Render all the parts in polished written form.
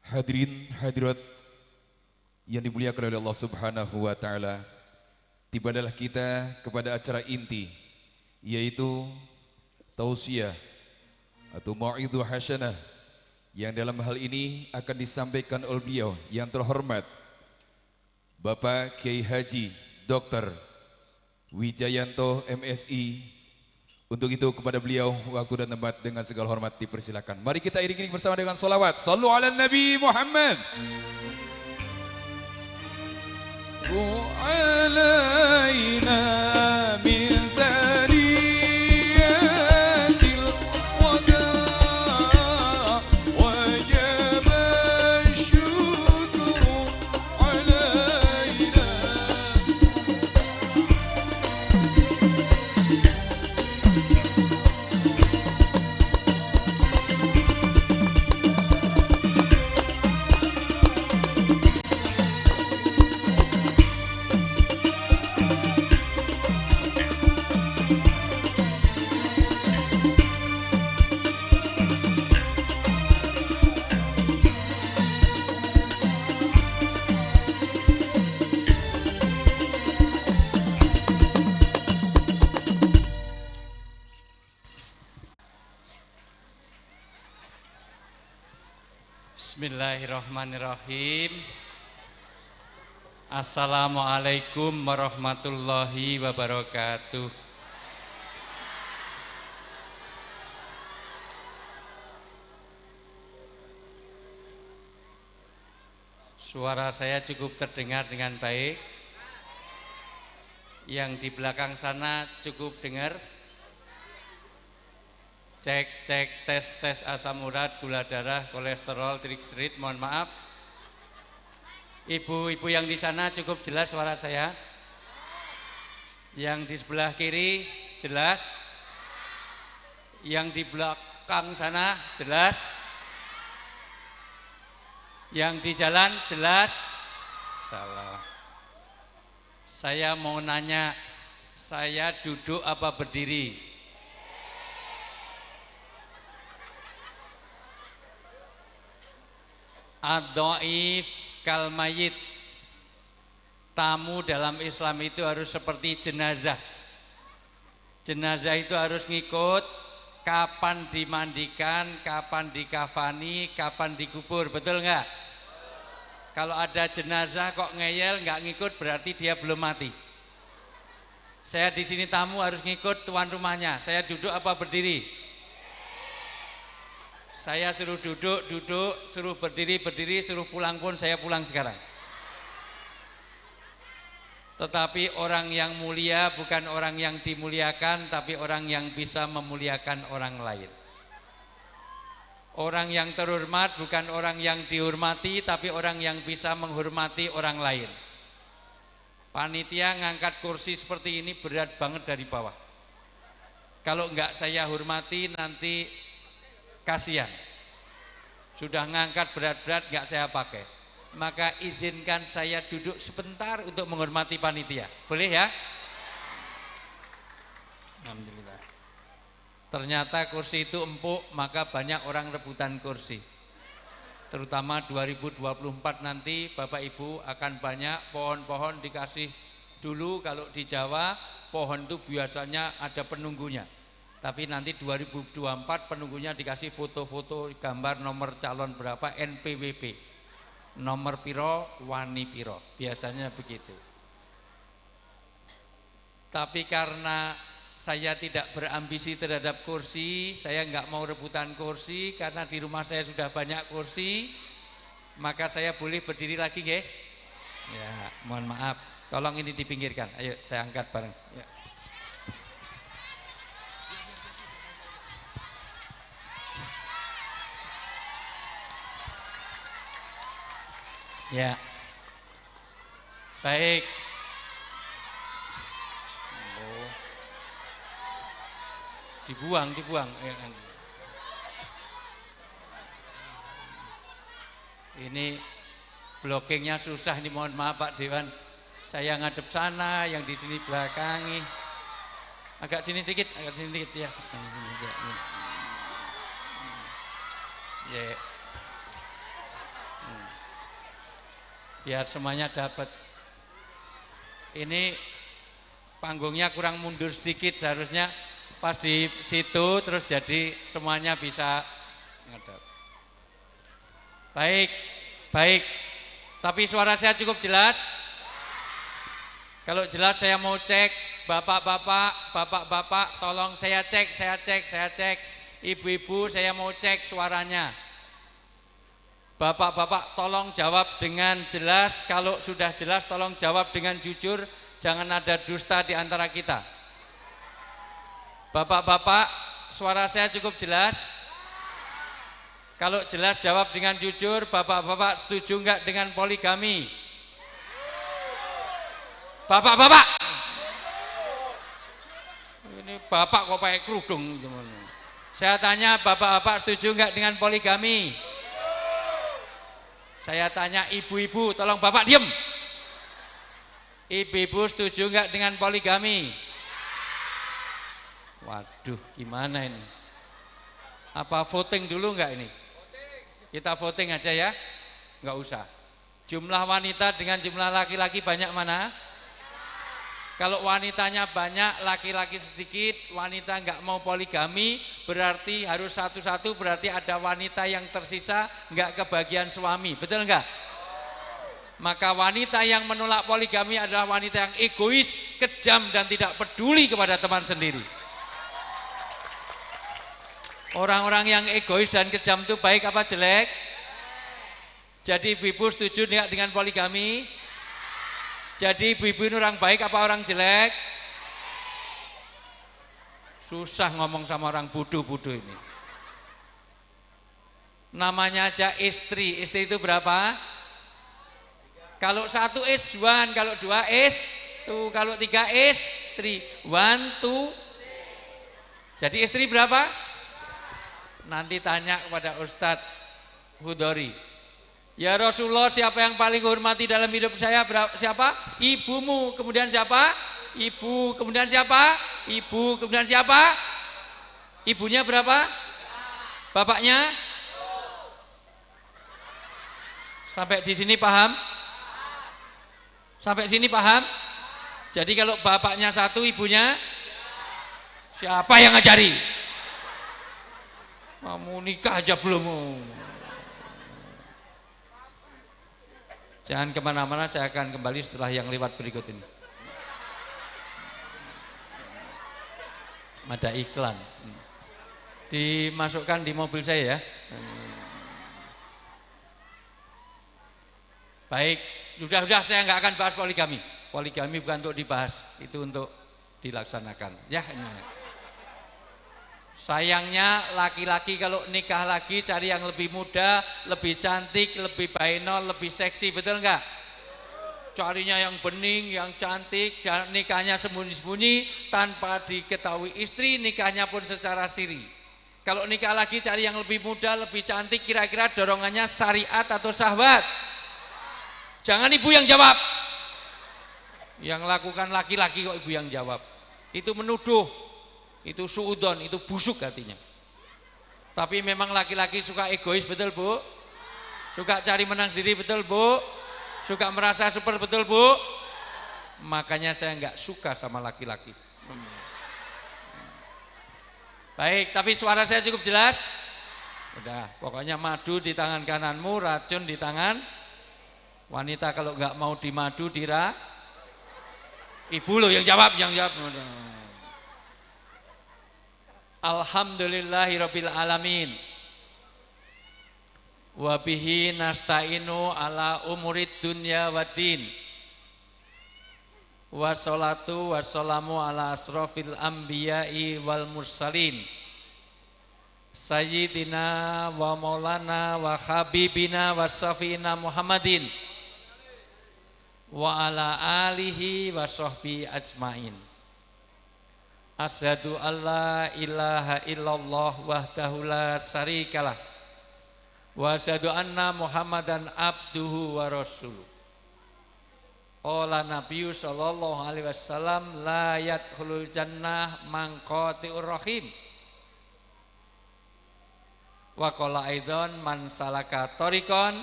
Hadirin hadirat yang dimuliakan oleh Allah Subhanahu wa taala, tibadalah kita kepada acara inti, yaitu tausiah atau mau'idhah hasanah, yang dalam hal ini akan disampaikan oleh beliau yang terhormat Bapak Kiai Haji Dr. Wijayanto MSI. Untuk itu kepada beliau waktu dan tempat dengan segala hormat dipersilakan. Mari kita iring-iring bersama dengan salawat. Sallu ala Nabi Muhammad. Alaina min thaniyatil wada wajaba syukru alaina. Bismillahirrahmanirrahim. Assalamualaikum warahmatullahi wabarakatuh. Suara saya cukup terdengar dengan baik. Yang di belakang sana cukup dengar? Cek tes asam urat, gula darah, kolesterol, trigliserid. Mohon maaf. Ibu-ibu yang di sana cukup jelas suara saya? Yang di sebelah kiri jelas? Yang di belakang sana jelas? Yang di jalan jelas? Salah. Saya mau nanya, saya duduk apa berdiri? Ad-dhaif kal mayit. Tamu dalam Islam itu harus seperti jenazah. Jenazah itu harus ngikut kapan dimandikan, kapan dikafani, kapan dikubur, betul nggak? Kalau ada jenazah kok ngeyel nggak ngikut, berarti dia belum mati. Saya di sini tamu harus ngikut tuan rumahnya. Saya duduk apa berdiri? Saya suruh duduk, suruh berdiri, suruh pulang pun saya pulang sekarang. Tetapi orang yang mulia bukan orang yang dimuliakan, tapi orang yang bisa memuliakan orang lain. Orang yang terhormat bukan orang yang dihormati, tapi orang yang bisa menghormati orang lain. Panitia ngangkat kursi seperti ini berat banget dari bawah. Kalau enggak saya hormati nanti kasihan. Sudah ngangkat berat-berat enggak saya pakai. Maka izinkan saya duduk sebentar untuk menghormati panitia. Boleh ya? Alhamdulillah. Ternyata kursi itu empuk, maka banyak orang rebutan kursi. Terutama 2024 nanti Bapak Ibu akan banyak pohon-pohon dikasih. Dulu kalau di Jawa pohon itu biasanya ada penunggunya. Tapi nanti 2024 penunggunya dikasih foto-foto, gambar nomor calon berapa, NPWP, nomor piro, wani piro, biasanya begitu. Tapi karena saya tidak berambisi terhadap kursi, saya nggak mau rebutan kursi, karena di rumah saya sudah banyak kursi, maka saya boleh berdiri lagi, nggih? Ya, mohon maaf, tolong ini dipinggirkan. Ayo saya angkat bareng. Ya. Ya, baik. Oh. Dibuang. Ya kan. Ini blockingnya susah nih, mohon maaf Pak Dewan. Saya ngadep sana, yang di sini belakangi. Agak sini sedikit ya. Ya. biar semuanya dapat. Ini panggungnya kurang mundur sedikit, seharusnya pas di situ terus jadi semuanya bisa ngadap. Baik, baik. Tapi suara saya cukup jelas? Kalau jelas saya mau cek, bapak-bapak, tolong saya cek. Ibu-ibu saya mau cek suaranya. Bapak-bapak tolong jawab dengan jelas, kalau sudah jelas tolong jawab dengan jujur, jangan ada dusta di antara kita. Bapak-bapak, suara saya cukup jelas? Kalau jelas jawab dengan jujur, bapak-bapak setuju enggak dengan poligami? Bapak-bapak. Ini bapak kok pakai kerudung gimana? Saya tanya, bapak-bapak setuju enggak dengan poligami? Saya tanya ibu-ibu, tolong bapak diem. Ibu-ibu setuju enggak dengan poligami? Waduh, gimana ini? Apa voting dulu enggak ini? Kita voting aja ya, enggak usah. Jumlah wanita dengan jumlah laki-laki banyak mana? Kalau wanitanya banyak, laki-laki sedikit, wanita enggak mau poligami, berarti harus satu-satu, berarti ada wanita yang tersisa enggak kebagian suami, betul enggak? Maka wanita yang menolak poligami adalah wanita yang egois, kejam dan tidak peduli kepada teman sendiri. Orang-orang yang egois dan kejam itu baik apa jelek? Jadi ibu-ibu setuju enggak dengan poligami? Jadi ibu-ibu ini orang baik apa orang jelek? Susah ngomong sama orang bodoh-bodoh ini. Namanya aja istri. Istri itu berapa? Kalau satu is one, kalau dua is two, kalau tiga is three. One, two. Jadi istri berapa? Nanti tanya kepada Ustadz Hudori. Ya Rasulullah, siapa yang paling hormati dalam hidup saya? Siapa? Ibumu. Kemudian siapa? Ibu. Kemudian siapa? Ibu. Kemudian siapa? Ibunya berapa? Bapaknya? Sampai di sini paham? Sampai sini paham? Jadi kalau bapaknya satu, ibunya? Siapa yang ngajari? Kamu nikah aja belum? Jangan kemana-mana, saya akan kembali setelah yang lewat berikut ini. Ada iklan. Dimasukkan di mobil saya ya. Baik, sudah saya nggak akan bahas poligami. Poligami bukan untuk dibahas, itu untuk dilaksanakan. Ya, ini. Sayangnya laki-laki kalau nikah lagi cari yang lebih muda, lebih cantik, lebih bainol, lebih seksi, betul enggak? Carinya yang bening, yang cantik, dan nikahnya sembunyi-sembunyi tanpa diketahui istri, nikahnya pun secara siri. Kalau nikah lagi cari yang lebih muda, lebih cantik, kira-kira dorongannya syariat atau syahwat? Jangan ibu yang jawab. Yang lakukan laki-laki kok ibu yang jawab. Itu menuduh. Itu suudon, itu busuk hatinya. Tapi memang laki-laki suka egois, betul Bu? Suka cari menang sendiri, betul Bu? Suka merasa super, betul Bu? Makanya saya enggak suka sama laki-laki. Baik, tapi suara saya cukup jelas? Udah, pokoknya madu di tangan kananmu, racun di tangan wanita. Kalau enggak mau dimadu, ibu loh yang jawab, Alhamdulillahirabbil alamin. Wa bihi nasta'inu ala umurid dunya waddin. Wassalatu wassalamu ala asrofil anbiya'i wal mursalin. Sayyidina wa maulana wa habibina wa safina Muhammadin wa ala alihi wa sahbihi ajmain. Asyhadu alla ilaha illallah wahdahu la syarikalah wa asyhadu anna Muhammadan abduhu wa rasuluh. Qala Nabiyyu sallallahu alaihi wasallam la yadkhulul jannah man qati'ur rahim. Wa qala aidan man salaka tariqan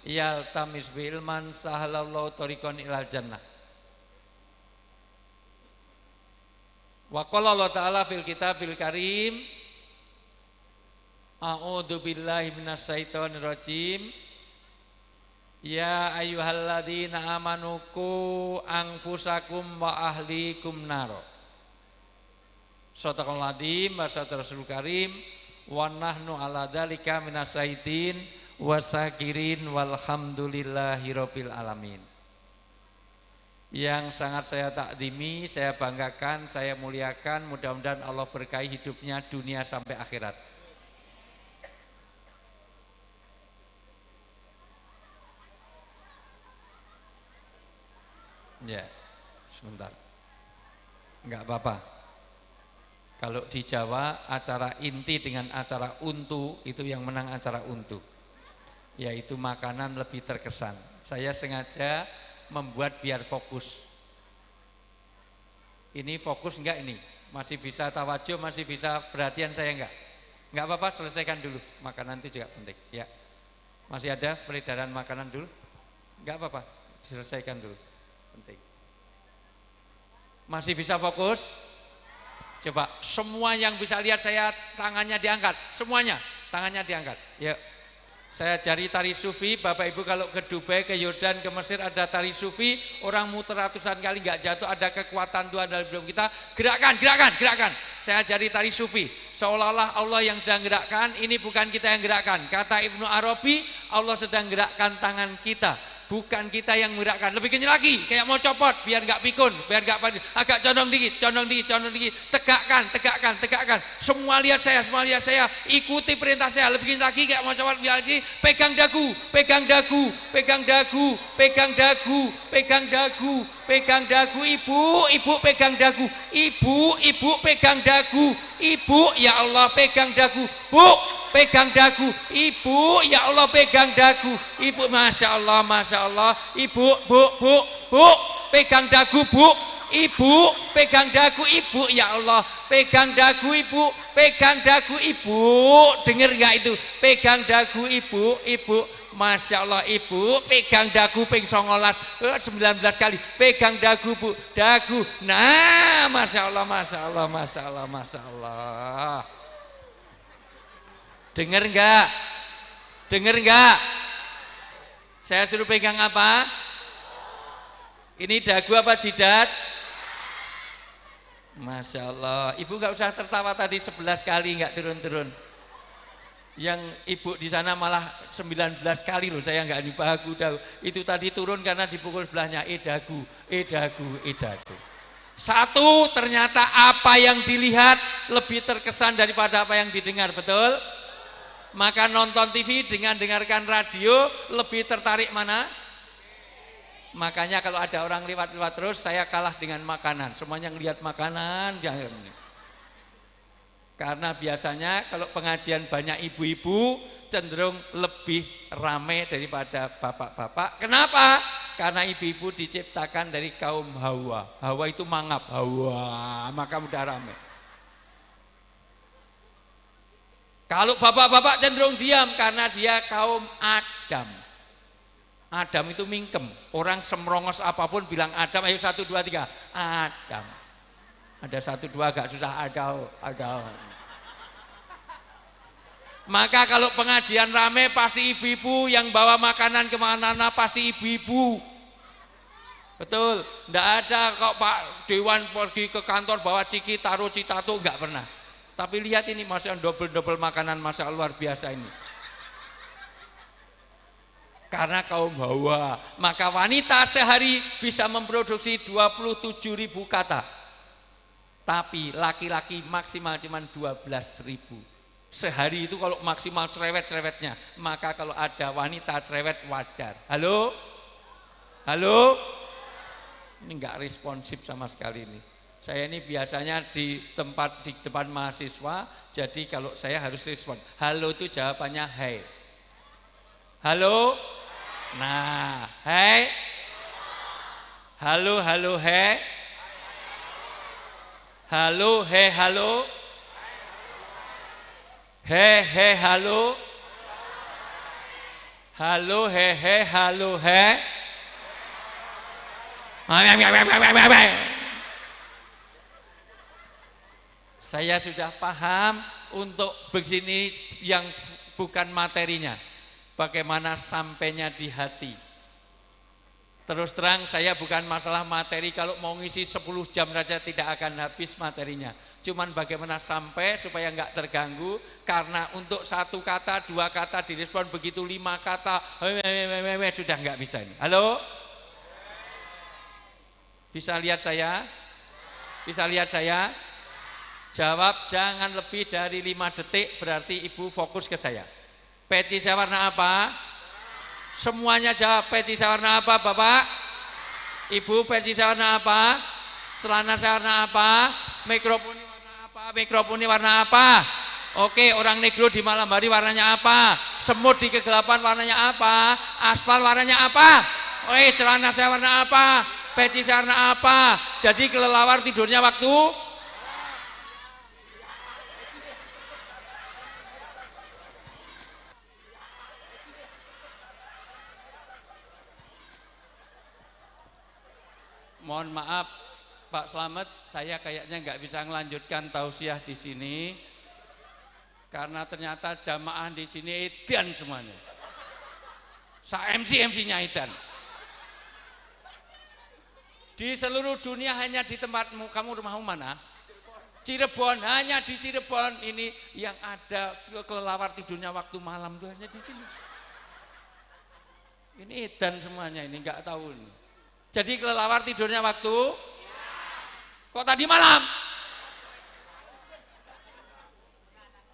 yaltamis bilman sahalallahu tariqan ilal jannah. Wa qala Allah Ta'ala fil kitabil karim, a'udzu billahi minasyaitonir rajim. Ya ayyuhalladzina amanu qu anfusakum wa ahlikum naro. Shadaqallahul adzim wa shadaqar rasul karim wa nahnu ala dzalika minasyaitin wasakirin walhamdulillahirabbil alamin. Yang sangat saya takdimi, saya banggakan, saya muliakan, mudah-mudahan Allah berkahi hidupnya dunia sampai akhirat. Ya, sebentar. Enggak apa-apa. Kalau di Jawa acara inti dengan acara untu itu yang menang acara untu. Yaitu makanan lebih terkesan. Saya sengaja membuat biar fokus. Ini fokus enggak ini? Masih bisa tawajuh, masih bisa perhatian saya enggak? Enggak apa-apa, selesaikan dulu. Makanan itu juga penting, ya. Masih ada peredaran makanan dulu? Enggak apa-apa, selesaikan dulu. Penting. Masih bisa fokus? Coba semua yang bisa lihat saya tangannya diangkat, semuanya tangannya diangkat. Ya. Saya cari tari sufi, Bapak Ibu kalau ke Dubai, ke Yordan, ke Mesir ada tari sufi, orang muter ratusan kali nggak jatuh, ada kekuatan Tuhan dalam hidup kita. Gerakan, gerakan, gerakan. Saya cari tari sufi, seolah-olah Allah yang sedang gerakkan, ini bukan kita yang gerakkan. Kata Ibnu Arabi, Allah sedang gerakkan tangan kita, bukan kita yang menggerakkan. Lebih kencang lagi, kayak mau copot, biar nggak pikun, biar nggak panik. Agak condong dikit, condong dikit, condong dikit. Tegakkan, tegakkan, tegakkan. Semua lihat saya, semua lihat saya. Ikuti perintah saya. Lebih kencang lagi, kayak mau copot, biar lagi. Pegang dagu, pegang dagu, pegang dagu, pegang dagu, pegang dagu, pegang dagu. Ibu pegang dagu. Ibu pegang dagu. Ibu, ya Allah pegang dagu. Bu, pegang dagu. Ibu, ya Allah pegang dagu. Ibu, masya Allah, ibu, bu, pegang dagu, bu. Ibu, pegang dagu, ibu, ya Allah pegang dagu, ibu, pegang dagu, ibu. Dengar nggak itu? Pegang dagu, ibu. Masya Allah, ibu pegang dagu ping 19 kali, pegang dagu, bu, dagu. Nah, masya Allah. Dengar enggak? Saya suruh pegang apa? Ini dagu apa jidat? Masya Allah. Ibu enggak usah tertawa tadi 11 kali enggak turun-turun. Yang ibu di sana malah 19 kali loh, saya enggak dibagu dagu. Itu tadi turun karena dipukul sebelahnya. Dagu. Satu, ternyata apa yang dilihat lebih terkesan daripada apa yang didengar, betul? Maka nonton TV dengan dengarkan radio lebih tertarik mana? Makanya kalau ada orang lewat-lewat terus, saya kalah dengan makanan. Semuanya ngelihat makanan, jangan. Karena biasanya kalau pengajian banyak ibu-ibu cenderung lebih ramai daripada bapak-bapak. Kenapa? Karena ibu-ibu diciptakan dari kaum Hawa. Hawa itu mangap, Hawa, maka mudah ramai. Kalau bapak-bapak cenderung diam karena dia kaum Adam. Adam itu mingkem. Orang semrongos apapun bilang Adam, ayo 1, 2, 3. Adam. Ada 1, 2 agak susah, ada. Maka kalau pengajian rame pasti ibu-ibu yang bawa makanan kemana-mana, pasti ibu-ibu. Betul, enggak ada kok Pak Dewan pergi ke kantor bawa ciki, taruh citato, enggak pernah. Tapi lihat ini, masih double makanan, masya Allah, luar biasa ini. Karena kaum Hawa, maka wanita sehari bisa memproduksi 27.000 kata. Tapi laki-laki maksimal cuma 12.000. Sehari itu kalau maksimal cerewet-cerewetnya. Maka kalau ada wanita cerewet wajar. Halo? Ini enggak responsif sama sekali ini. Saya ini biasanya di depan mahasiswa, jadi kalau saya harus respon. Halo itu jawabannya hai. Halo? Nah, hai. Halo, hai. Halo, halo. Halo. Halo hehe, halo he. Saya sudah paham untuk begini yang bukan materinya. Bagaimana sampainya di hati. Terus terang saya bukan masalah materi, kalau mau ngisi 10 jam saja tidak akan habis materinya. Cuman bagaimana sampai supaya enggak terganggu, karena untuk 1 kata, 2 kata direspon begitu 5 kata, sudah enggak bisa ini. Halo? Bisa lihat saya? Bisa lihat saya? Jawab jangan lebih dari 5 detik, berarti ibu fokus ke saya. Peci saya warna apa? Semuanya jawab, peci saya warna apa Bapak? Ibu, peci saya warna apa? Celana saya warna apa? Mikrofon ini warna apa? Mikrofon ini warna apa? Oke, orang negro di malam hari warnanya apa? Semut di kegelapan warnanya apa? Aspal warnanya apa? Oke, celana saya warna apa? Peci saya warna apa? Jadi kelelawar tidurnya waktu? Mohon maaf Pak Slamet, saya kayaknya nggak bisa melanjutkan tausiah di sini karena ternyata jamaah di sini edan semuanya. MC-nya edan. Di seluruh dunia hanya di tempatmu, kamu rumahmu mana? Cirebon, hanya di Cirebon ini yang ada kelelawar tidurnya waktu malam itu hanya di sini. Ini edan semuanya, ini nggak tahu ini. Jadi kelelawar tidurnya waktu? Kok tadi malam?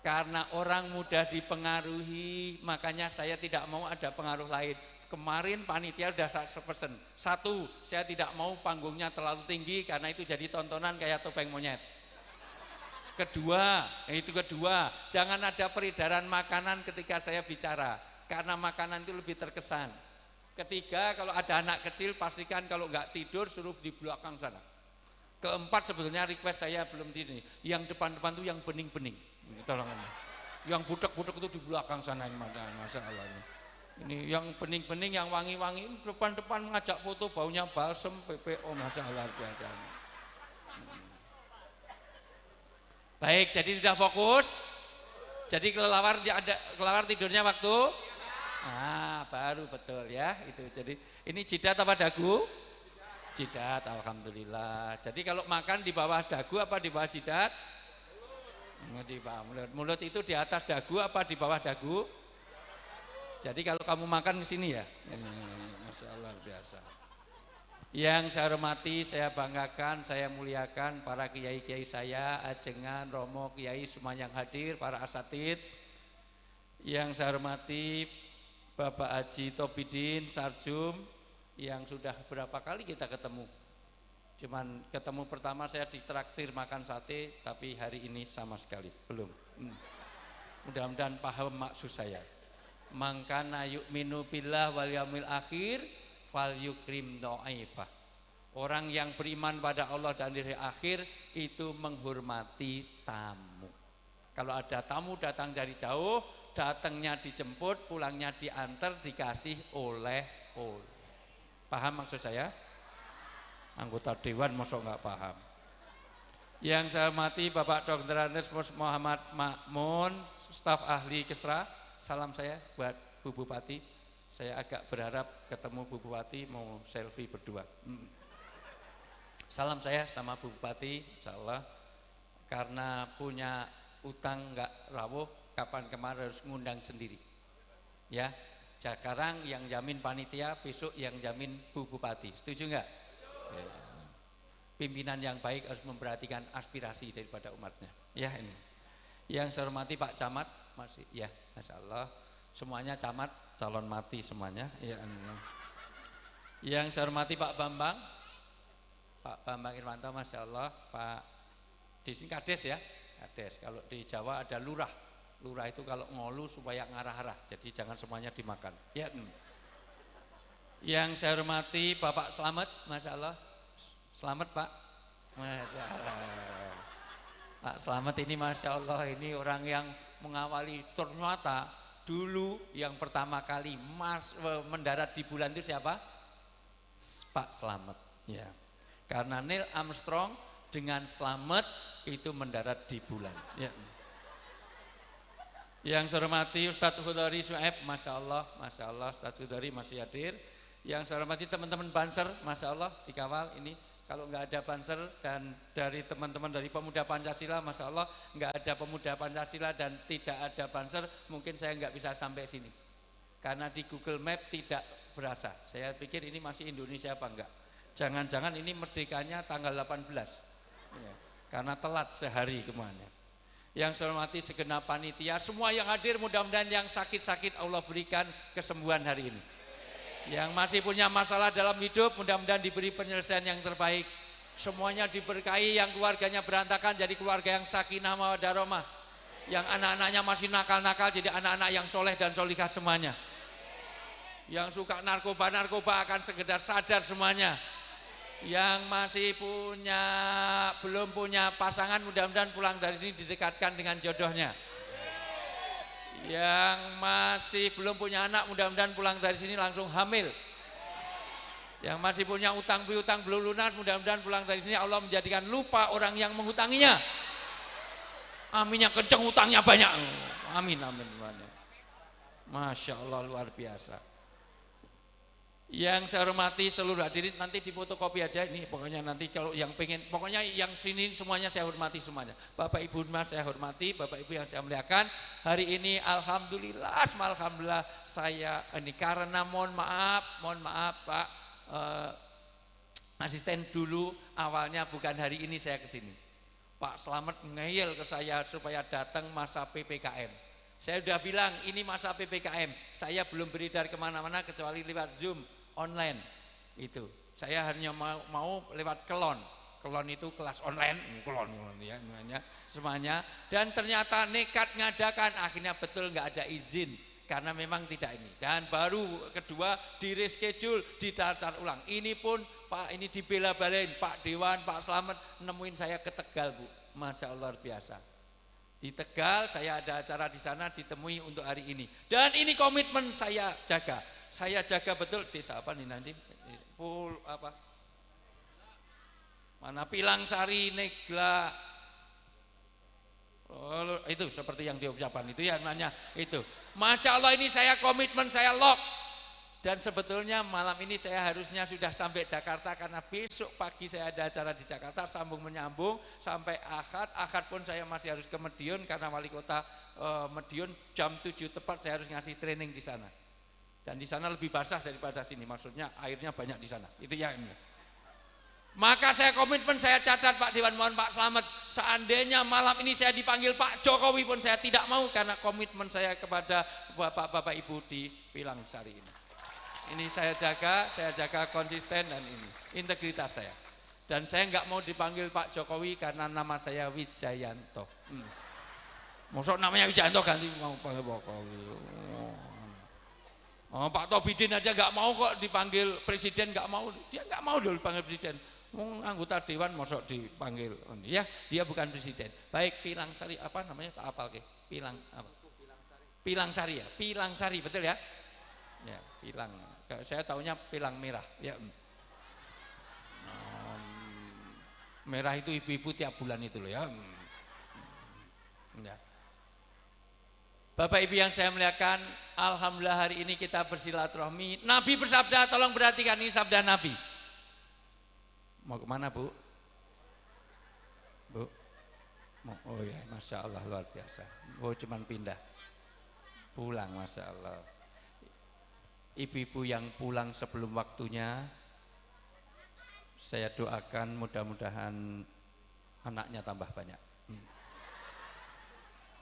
Karena orang mudah dipengaruhi, makanya saya tidak mau ada pengaruh lain. Kemarin panitia sudah pesen. 1, saya tidak mau panggungnya terlalu tinggi karena itu jadi tontonan kayak topeng monyet. Kedua, jangan ada peredaran makanan ketika saya bicara, karena makanan itu lebih terkesan. Ketiga, kalau ada anak kecil pastikan kalau nggak tidur suruh di belakang sana. Keempat, sebetulnya request saya belum di sini. Yang depan-depan itu yang bening-bening. Tolong ini. Yang budak-budak itu di belakang sana, masalah ini. Ini yang bening-bening, yang wangi-wangi, depan-depan mengajak foto baunya balsem, PPO, masalah biasa. Baik, jadi sudah fokus. Jadi kelelawar tidurnya waktu? Baru betul ya itu. Jadi ini jidat apa dagu? Jidat, alhamdulillah. Jadi kalau makan di bawah dagu apa di bawah jidat? Di bawah mulut. Mulut itu di atas dagu apa di bawah dagu? Jadi kalau kamu makan di sini ya. Masya Allah biasa. Yang saya hormati, saya banggakan, saya muliakan para kiai-kiai saya, ajengan, romo, kiai semua yang hadir, para asatid. Yang saya hormati Bapak Haji Tobidin Sarjum yang sudah berapa kali kita ketemu. Cuman ketemu pertama saya ditraktir makan sate, tapi hari ini sama sekali belum. Mudah-mudahan paham maksud saya. Mangkana yu'minu billah wal yaumil akhir fal yukrim dhaifah. Orang yang beriman pada Allah dan hari akhir itu menghormati tamu. Kalau ada tamu datang dari jauh, datangnya dijemput, pulangnya diantar, dikasih oleh-oleh. Paham maksud saya? Anggota dewan masa nggak paham. Yang saya hormati Bapak Dr. Andes Muhammad Makmun, staf ahli Kesra, salam saya buat Bu Bupati. Saya agak berharap ketemu Bu Bupati mau selfie berdua. Salam saya sama Bu Bupati, insya Allah, karena punya utang nggak rawuh. Kapan kemarin harus ngundang sendiri ya, sekarang yang jamin panitia, besok yang jamin Bu Bupati, setuju enggak? Ya. Pimpinan yang baik harus memperhatikan aspirasi daripada umatnya ya. Ini yang saya hormati Pak Camat masih ya, Masya Allah semuanya camat calon mati semuanya ya. Yang saya hormati Pak Bambang Irwanto, Masya Allah. Pak di sini Kades ya, Kades. Kalau di Jawa ada lurah. Lurah itu kalau ngolu supaya ngarah-arah, jadi jangan semuanya dimakan. Ya. Yang saya hormati Bapak Slamet, Masya Allah. Selamat Pak. Masya Allah. Pak Slamet ini Masya Allah, ini orang yang mengawali, ternyata Dulu yang pertama kali mendarat di bulan itu siapa? Pak Slamet. Ya. Karena Neil Armstrong dengan selamat itu mendarat di bulan. Ya. Yang saya hormati Ustadz Hudari Su'aib, Masya Allah Ustadz Hudari masih hadir. Yang saya hormati teman-teman Banser, Masya Allah dikawal ini. Kalau nggak ada Banser dan dari teman-teman dari Pemuda Pancasila, Masya Allah nggak ada Pemuda Pancasila dan tidak ada Banser, mungkin saya nggak bisa sampai sini. Karena di Google Map tidak berasa. Saya pikir ini masih Indonesia apa enggak. Jangan-jangan ini merdekanya tanggal 18. Ya, karena telat sehari kemana. Yang saya hormati segenap panitia, semua yang hadir mudah-mudahan yang sakit-sakit Allah berikan kesembuhan hari ini. Yang masih punya masalah dalam hidup mudah-mudahan diberi penyelesaian yang terbaik. Semuanya diberkahi, yang keluarganya berantakan jadi keluarga yang sakinah mawaddah rahmah. Yang anak-anaknya masih nakal-nakal jadi anak-anak yang soleh dan solihah semuanya. Yang suka narkoba akan sekedar sadar semuanya. Yang masih belum punya pasangan mudah-mudahan pulang dari sini didekatkan dengan jodohnya. Yang masih belum punya anak mudah-mudahan pulang dari sini langsung hamil. Yang masih punya utang piutang belum lunas mudah-mudahan pulang dari sini Allah menjadikan lupa orang yang menghutanginya. Aminnya kenceng, utangnya banyak. Amin. Masya Allah luar biasa. Yang saya hormati seluruh hadirin, nanti difotokopi aja ini, pokoknya nanti kalau yang pengen, pokoknya yang sini semuanya saya hormati semuanya. Bapak Ibu mas saya hormati, Bapak Ibu yang saya muliakan. Hari ini alhamdulillah saya ini karena mohon maaf Pak asisten dulu awalnya bukan hari ini saya kesini. Pak Slamet ngeyel ke saya supaya datang masa PPKM. Saya sudah bilang ini masa PPKM, saya belum beredar kemana-mana kecuali lewat Zoom online itu. Saya hanya mau lewat kelon itu kelas online, kelon ya semuanya. Dan ternyata nekat ngadakan, akhirnya betul nggak ada izin karena memang tidak ini. Dan baru kedua di reschedule, didaftar ulang. Ini pun Pak ini dibela-belain, Pak Dewan, Pak Slamet nemuin saya ke Tegal Bu, Masya Allah luar biasa. Di Tegal saya ada acara di sana ditemui untuk hari ini. Dan ini komitmen saya jaga. Saya jaga betul desa apa nih nanti? Mana Pilangsari, Negla. Oh, itu seperti yang diucapkan itu ya namanya itu. Masya Allah ini saya komitmen, saya lock. Dan sebetulnya malam ini saya harusnya sudah sampai Jakarta karena besok pagi saya ada acara di Jakarta sambung menyambung sampai Ahad pun saya masih harus ke Madiun karena wali kota Madiun jam 7 tepat saya harus ngasih training di sana. Dan di sana lebih basah daripada sini, maksudnya airnya banyak di sana. Itu ya ini. Maka saya komitmen, saya catat Pak Dewan, mohon Pak Slamet, seandainya malam ini saya dipanggil Pak Jokowi pun saya tidak mau karena komitmen saya kepada Bapak Ibu di Pilangsari ini. Ini saya jaga konsisten dan ini integritas saya. Dan saya nggak mau dipanggil Pak Jokowi karena nama saya Wijayanto. Maksud namanya Wijayanto ganti mau panggil Jokowi. Oh, Pak Tobidin aja nggak mau kok dipanggil presiden, nggak mau, dia nggak mau dulu dipanggil presiden. Anggota dewan masuk dipanggil, ya dia bukan presiden. Baik Pilangsari apa namanya tak apal ke? Pilangsari ya, Pilangsari betul ya? Ya Pilang. Saya tahunya pilang merah. Ya. Merah itu ibu-ibu tiap bulan itu loh ya. Ya. Bapak Ibu yang saya muliakan, alhamdulillah hari ini kita bersilaturahmi. Nabi bersabda, tolong perhatikan ini sabda Nabi. Mau kemana Bu? Bu? Oh ya, Masya Allah luar biasa. Oh cuman pindah. Pulang Masya Allah. Ibu-ibu yang pulang sebelum waktunya, saya doakan mudah-mudahan anaknya tambah banyak.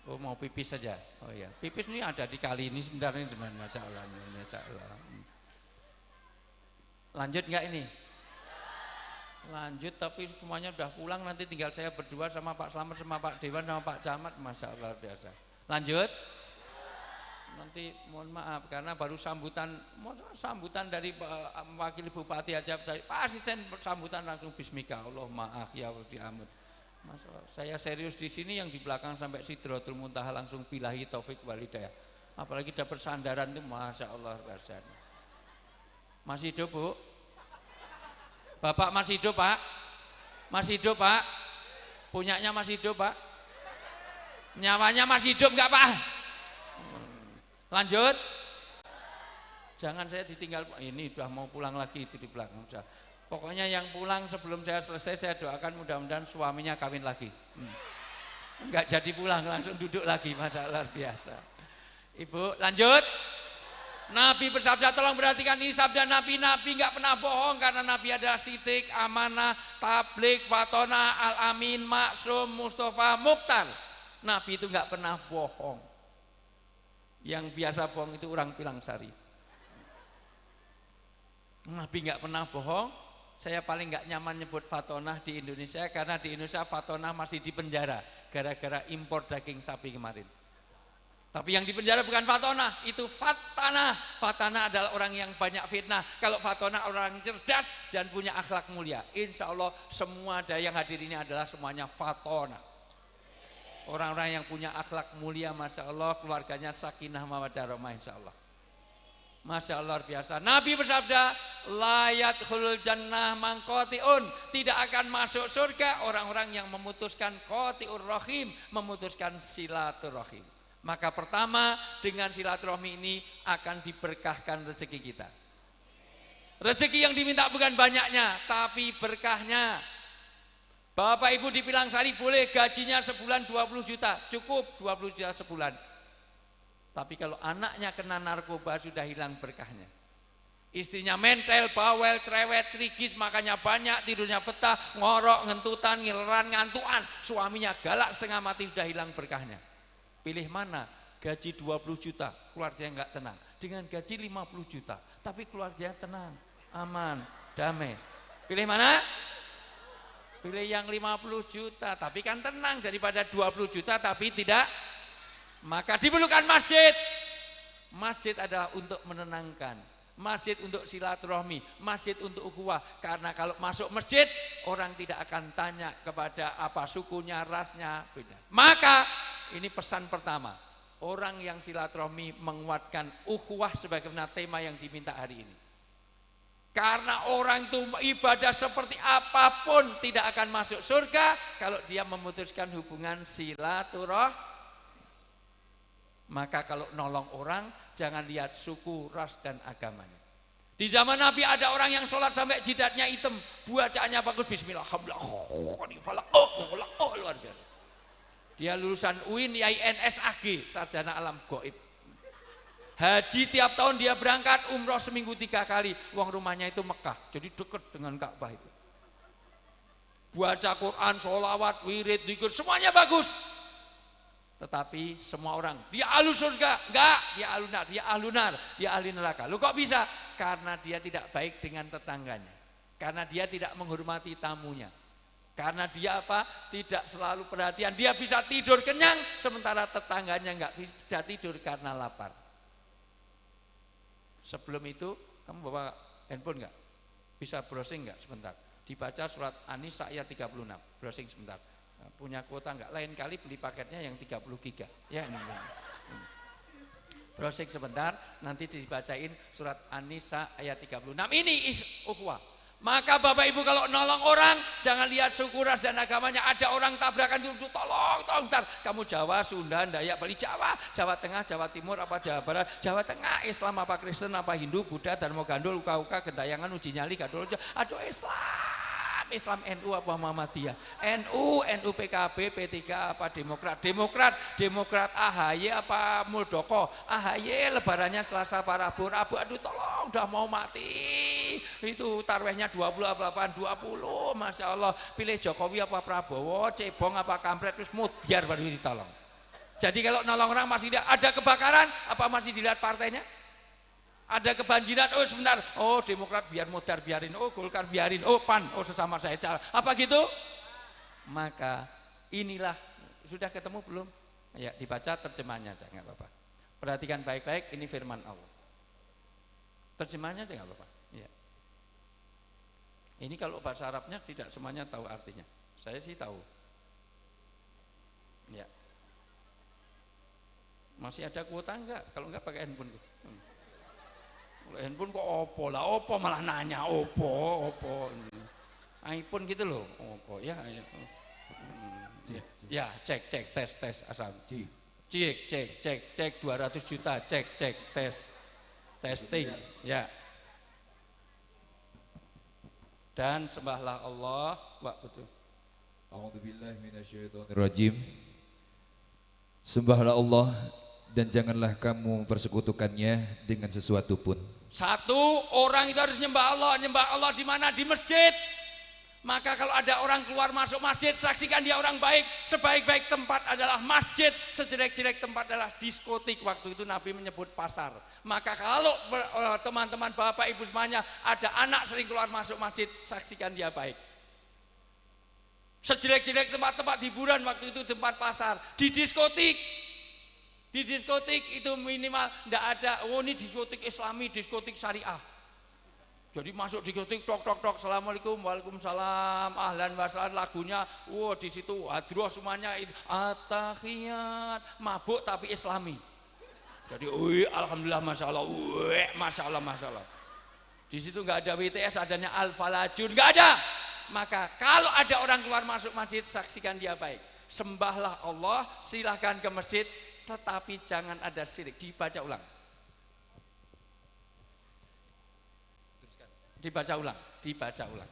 Oh mau pipis saja? Oh ya, pipis ini ada di kali ini sebentar ini teman, Masya Allah. Lanjut nggak ini? Lanjut, tapi semuanya udah pulang, nanti tinggal saya berdua sama Pak Slamet, sama Pak Dewan, sama Pak Camat, Masya Allah biasa. Lanjut? Nanti mohon maaf karena baru sambutan dari wakil bupati aja, dari Pak asisten sambutan langsung bismika, Allah maaf ya diamut. Masalah saya serius di sini, yang di belakang sampai Sidratul Muntaha langsung billahi taufik walhidayah. Apalagi dapat sandaran itu Masya Allah rasanya. Masih hidup Bu? Bapak masih hidup Pak? Masih hidup Pak? Punyanya masih hidup Pak? Nyawanya masih hidup enggak Pak? Lanjut. Jangan saya ditinggal, ini udah mau pulang lagi itu di belakang. Pokoknya yang pulang sebelum saya selesai saya doakan mudah-mudahan suaminya kawin lagi. Enggak jadi pulang, langsung duduk lagi, masalah biasa. Ibu, lanjut. Nabi bersabda, tolong perhatikan ini sabda Nabi. Nabi enggak pernah bohong karena Nabi adalah sidik, amanah, tablik, fatona, al-amin, maksum, mustafa, mukhtar. Nabi itu enggak pernah bohong. Yang biasa bohong itu orang Pilangsari. Nabi enggak pernah bohong. Saya paling enggak nyaman nyebut fatonah di Indonesia karena di Indonesia fatonah masih di penjara gara-gara impor daging sapi kemarin. Tapi yang di penjara bukan fatonah, itu fatanah. Fatanah adalah orang yang banyak fitnah. Kalau fatonah orang cerdas dan punya akhlak mulia. Insya Allah semua ada yang hadir ini adalah semuanya fatonah. Orang-orang yang punya akhlak mulia, Masya Allah, keluarganya sakinah mawaddah rahmah, insya Allah. Masya Allah, luar biasa. Nabi bersabda, layat khulul jannah mangkotiun, tidak akan masuk surga orang-orang yang memutuskan qotiur rahim, memutuskan silaturahim. Maka pertama, dengan silaturahmi ini akan diberkahkan rezeki kita. Rezeki yang diminta bukan banyaknya, tapi berkahnya. Bapak Ibu di Pilangsari boleh gajinya sebulan 20 juta, cukup 20 juta sebulan. Tapi kalau anaknya kena narkoba sudah hilang berkahnya. Istrinya mentel, bawel, cerewet, trigis, makannya banyak, tidurnya betah, ngorok, ngentutan, ngileran, ngantuan. Suaminya galak setengah mati sudah hilang berkahnya. Pilih mana? Gaji 20 juta, keluarganya enggak tenang. Dengan gaji 50 juta, tapi keluarganya tenang, aman, damai. Pilih mana? Pilih yang 50 juta, tapi kan tenang daripada 20 juta tapi tidak. Maka diperlukan masjid. Masjid adalah untuk menenangkan. Masjid untuk silaturahmi, masjid untuk ukhuwah. Karena kalau masuk masjid, orang tidak akan tanya kepada apa sukunya, rasnya, beda. Maka ini pesan pertama, orang yang silaturahmi menguatkan ukhuwah sebagaimana tema yang diminta hari ini. Karena orang itu ibadah seperti apapun tidak akan masuk surga kalau dia memutuskan hubungan silaturahmi. Maka kalau nolong orang jangan lihat suku, ras dan agamanya. Di zaman Nabi ada orang yang sholat sampai jidatnya hitam, bacaannya bagus, bismillahirrahmanirrahim, luar biasa. Dia lulusan UIN, IAIN, SAG, sarjana alam gaib. Haji tiap tahun dia berangkat, umroh seminggu 3 kali. Uang rumahnya itu Mekah, jadi dekat dengan Ka'bah itu. Baca Quran, sholawat, wirid, dzikir, semuanya bagus. Tetapi semua orang, dia ahlu surga, enggak, dia ahlunar, dia ahlunar, dia ahli neraka. Lu kok bisa? Karena dia tidak baik dengan tetangganya. Karena dia tidak menghormati tamunya. Karena dia apa? Tidak selalu perhatian. Dia bisa tidur kenyang, sementara tetangganya enggak bisa tidur karena lapar. Sebelum itu, kamu bawa handphone enggak? Bisa browsing enggak sebentar? Dibaca surat An-Nisa ayat 36, browsing sebentar. Punya kuota enggak? Lain kali beli paketnya yang 30 giga. Ya, ini. Browsing sebentar, nanti dibacain surat An-Nisa ayat 36. Ini ukhuwah. Maka Bapak Ibu kalau nolong orang, jangan lihat suku, ras dan agamanya. Ada orang tabrakan, tolong, bentar. Kamu Jawa, Sunda, Dayak, Bali, Jawa, Jawa Tengah, Jawa Timur, apa Jawa Barat, Jawa Tengah, Islam apa Kristen, apa Hindu, Buddha, Dharma Gandul, Uka-Uka, Gentayangan, Uji Nyali, Gadul, aduh Islam NU apa Muhammadiyah, NU PKB, P3 apa Demokrat AHY apa Muldoko, AHY lebarannya Selasa Rabu, aduh tolong udah mau mati, itu tarwehnya 20 apa 20, Masya Allah, pilih Jokowi apa Prabowo, cebong apa kampret, terus mutiar baru ditolong. Jadi kalau nolong orang masih ada kebakaran, apa masih dilihat partainya? Ada kebanjiran, oh sebentar, oh Demokrat biar mudar biarin, oh Golkar biarin, oh PAN, oh sesama saya apa gitu? Maka inilah, sudah ketemu belum? Ya dibaca terjemahnya aja, nggak apa-apa. Perhatikan baik-baik, ini firman Allah. Terjemahnya aja nggak apa-apa. Ya. Ini kalau bahasa Arabnya tidak semuanya tahu artinya. Saya sih tahu. Ya. Masih ada kuota enggak? Kalau enggak pakai handphone. Kalau handphone kok Oppo lah, Oppo malah nanya Oppo. iPhone gitu loh, Oppo ya. Ya, cek tes asal. Cek 200 juta, cek testing ya. Dan sembahlah Allah, Pak betul. A'udzubillahi minasyaitonirrajim. Sembahlah Allah dan janganlah kamu mempersekutukannya dengan sesuatu pun. Satu, orang itu harus nyembah Allah di mana? Di masjid. Maka kalau ada orang keluar masuk masjid, saksikan dia orang baik. Sebaik-baik tempat adalah masjid, sejelek-jelek tempat adalah diskotik. Waktu itu Nabi menyebut pasar. Maka kalau teman-teman bapak ibu semuanya ada anak sering keluar masuk masjid, saksikan dia baik. Sejelek-jelek tempat-tempat hiburan waktu itu tempat pasar, di diskotik. Di diskotik itu minimal tidak ada, oh ini diskotik Islami, diskotik syariah. Jadi masuk diskotik tok, assalamualaikum, waalaikumsalam, ahlan wasahlan, lagunya, di situ hadroh semuanya, at-tahiyat, mabuk tapi Islami. Jadi, alhamdulillah, masya Allah, masya Allah. Di situ nggak ada WTS, adanya Al-Falajun, nggak ada. Maka kalau ada orang keluar masuk masjid, saksikan dia baik. Sembahlah Allah, silahkan ke masjid, tetapi jangan ada syirik. Dibaca ulang. Dibaca ulang.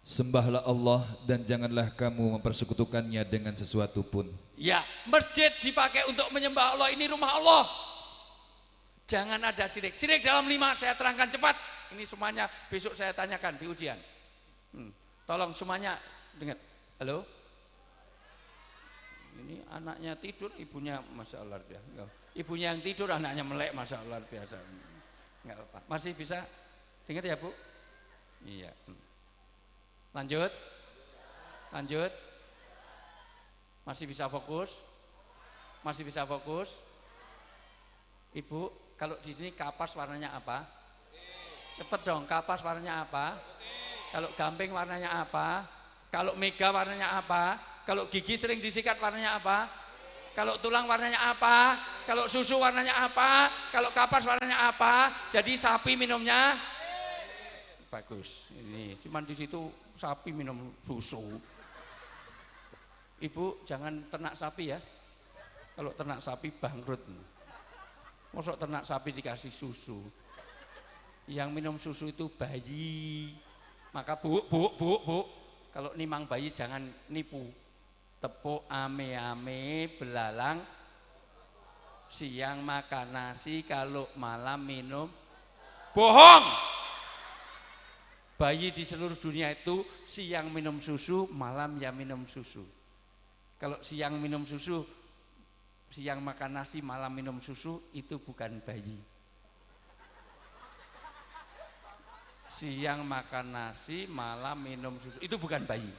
Sembahlah Allah dan janganlah kamu mempersekutukannya dengan sesuatu pun. Ya, masjid dipakai untuk menyembah Allah, ini rumah Allah. Jangan ada syirik. Syirik dalam 5 saya terangkan cepat. Ini semuanya besok saya tanyakan di ujian. Tolong semuanya dengar. Halo? Ini anaknya tidur, ibunya masya Allah biasa. Ibunya yang tidur, anaknya melek, masya Allah biasa. Enggak apa-apa. Masih bisa dengar ya Bu? Iya. Lanjut. Masih bisa fokus? Ibu, kalau di sini kapas warnanya apa? Cepet dong, kapas warnanya apa? Kalau gamping warnanya apa? Kalau mega warnanya apa? Kalau gigi sering disikat warnanya apa? Kalau tulang warnanya apa? Kalau susu warnanya apa? Kalau kapas warnanya apa? Jadi sapi minumnya bagus. Ini cuman di situ sapi minum susu. Ibu jangan ternak sapi ya. Kalau ternak sapi bangkrut. Mosok ternak sapi dikasih susu. Yang minum susu itu bayi. Maka bu, kalau nimang bayi jangan nipu. Tepuk ame-ame belalang, siang makan nasi, kalau malam minum bohong. Bayi di seluruh dunia itu siang minum susu, malam ya minum susu. Kalau siang minum susu, siang makan nasi, malam minum susu, itu bukan bayi. Siang makan nasi, malam minum susu, itu bukan bayi.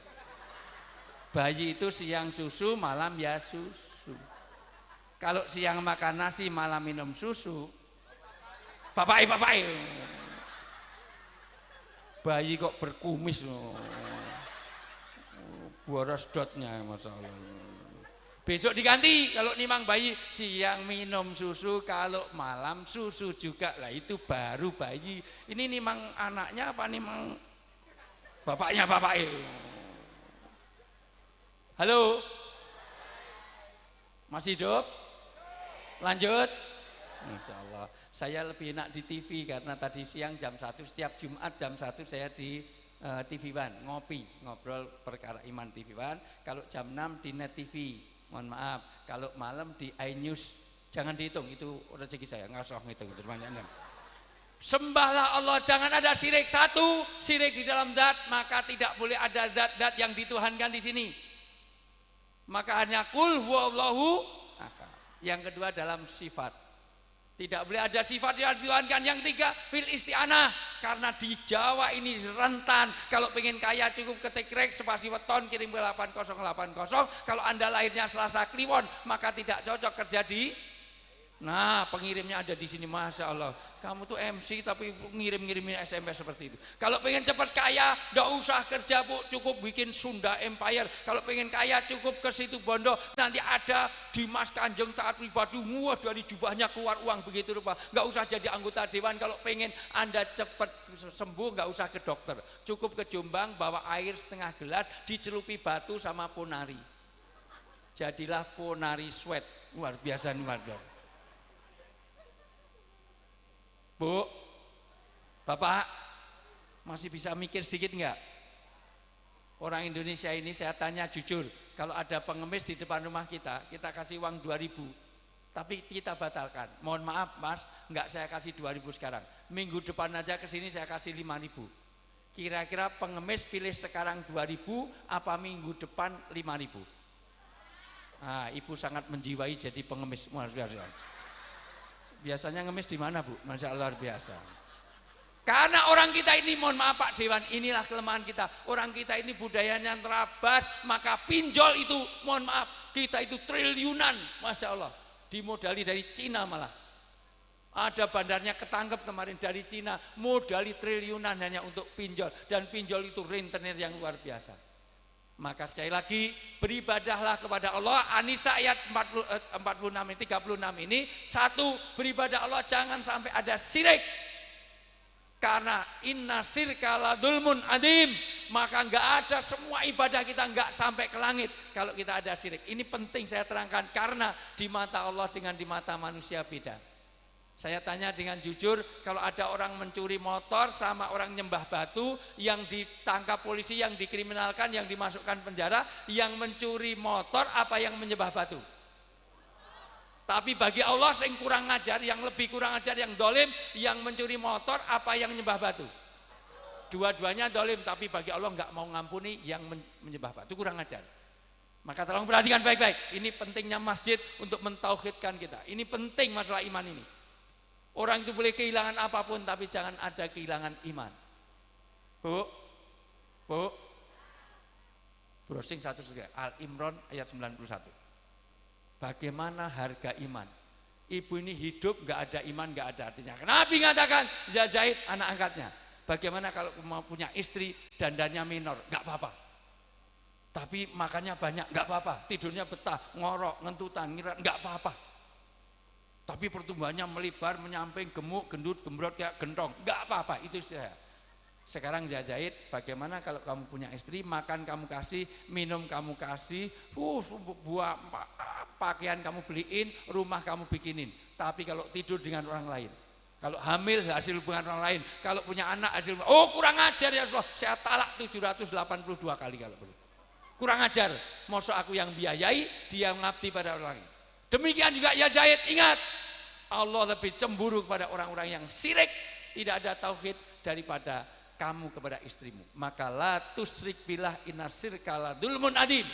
Bayi itu siang susu, malam ya susu. Kalau siang makan nasi, malam minum susu, bapak. Bayi kok berkumis loh. Boros dotnya masalah. Besok diganti, kalau nimang bayi siang minum susu, kalau malam susu juga. Lah itu baru bayi. Ini nimang anaknya apa nimang bapaknya? Halo? Masih hidup? Lanjut? Insya Allah. Saya lebih enak di TV karena tadi siang jam 1, setiap Jumat jam 1 saya di TV One ngobrol perkara iman TV One. Kalau jam 6 di Net TV, mohon maaf. Kalau malam di iNews, jangan dihitung, itu rezeki saya, ngasoh ngitung itu banyak. Sembahlah Allah, jangan ada syirik. Satu, syirik di dalam zat, maka tidak boleh ada zat-zat yang dituhankan di sini. Maka hanya kul huwallahu ahad. Yang kedua dalam sifat. Tidak boleh ada sifat yang dituhankan. Yang tiga, fil isti'anah. Karena di Jawa ini rentan. Kalau pengen kaya cukup ketik rek spasi weton kirim ke 8080. Kalau Anda lahirnya Selasa Kliwon, maka tidak cocok kerja di Nah, pengirimnya ada di sini, Masya Allah. Kamu tuh MC tapi ngirim-ngirimin SMS seperti itu. Kalau pengen cepat kaya, nggak usah kerja, Bu, cukup bikin Sunda Empire. Kalau pengen kaya, cukup ke situ Bondo. Nanti ada Dimas Kanjeng Taat Pribadi, wah dari jubahnya keluar uang begitu rupa. Nggak usah jadi anggota dewan. Kalau pengen Anda cepat sembuh, nggak usah ke dokter. Cukup ke Jombang, bawa air setengah gelas, dicelupi batu sama ponari. Jadilah ponari sweat. Luar biasa nih, luar biasa. Bu, Bapak masih bisa mikir sedikit enggak? Orang Indonesia ini saya tanya jujur, kalau ada pengemis di depan rumah kita kasih uang 2.000, tapi kita batalkan. Mohon maaf Mas, enggak saya kasih 2.000 sekarang. Minggu depan aja ke sini saya kasih 5.000. Kira-kira pengemis pilih sekarang 2.000 apa minggu depan 5.000? Nah, Ibu sangat menjiwai jadi pengemis. Biasanya ngemis di mana, Bu? Masya Allah, luar biasa. Karena orang kita ini, mohon maaf Pak Dewan, inilah kelemahan kita. Orang kita ini budayanya terabas, maka pinjol itu, mohon maaf, kita itu triliunan, Masya Allah. Dimodali dari Cina malah. Ada bandarnya ketangkep kemarin dari Cina, modali triliunan hanya untuk pinjol. Dan pinjol itu rentenir yang luar biasa. Maka sekali lagi beribadahlah kepada Allah. An-Nisa ayat 36 ini, satu, beribadah Allah jangan sampai ada syirik. Karena inna syirka la dzulmun adzim, maka enggak ada semua ibadah kita enggak sampai ke langit kalau kita ada syirik. Ini penting saya terangkan karena di mata Allah dengan di mata manusia beda. Saya tanya dengan jujur, kalau ada orang mencuri motor sama orang nyembah batu, yang ditangkap polisi, yang dikriminalkan, yang dimasukkan penjara, yang mencuri motor apa yang menyembah batu? Tapi bagi Allah yang kurang ajar, yang lebih kurang ajar, yang dolim, yang mencuri motor apa yang menyembah batu? Dua-duanya dolim, tapi bagi Allah nggak mau ngampuni yang menyembah batu, kurang ajar. Maka tolong perhatikan baik-baik, ini pentingnya masjid untuk mentauhidkan kita. Ini penting masalah iman ini. Orang itu boleh kehilangan apapun tapi jangan ada kehilangan iman. Bu, browsing satu saja. Al-Imran ayat 91. Bagaimana harga iman? Ibu ini hidup nggak ada iman, nggak ada artinya. Nabi mengatakan Zaid anak angkatnya. Bagaimana kalau mau punya istri dandannya minor? Nggak apa-apa. Tapi makannya banyak, nggak apa-apa. Tidurnya betah, ngorok, ngentutan, ngirat, nggak apa-apa. Tapi pertumbuhannya melebar, menyamping, gemuk, gendut, gembrot kayak gentong, nggak apa-apa, itu saya. Sekarang Zaid, bagaimana kalau kamu punya istri, makan kamu kasih, minum kamu kasih, buah pakaian kamu beliin, rumah kamu bikinin. Tapi kalau tidur dengan orang lain, kalau hamil hasil hubungan orang lain, kalau punya anak hasil, kurang ajar ya Rasulullah, saya talak 782 kali kalau boleh. Kurang ajar, masa aku yang biayai, dia mengabdi pada orang lain. Demikian juga ya Zaid, ingat Allah lebih cemburu kepada orang-orang yang syirik, tidak ada tauhid daripada kamu kepada istrimu. Maka la tusyrik billah inna syirka la dzulmun adzim.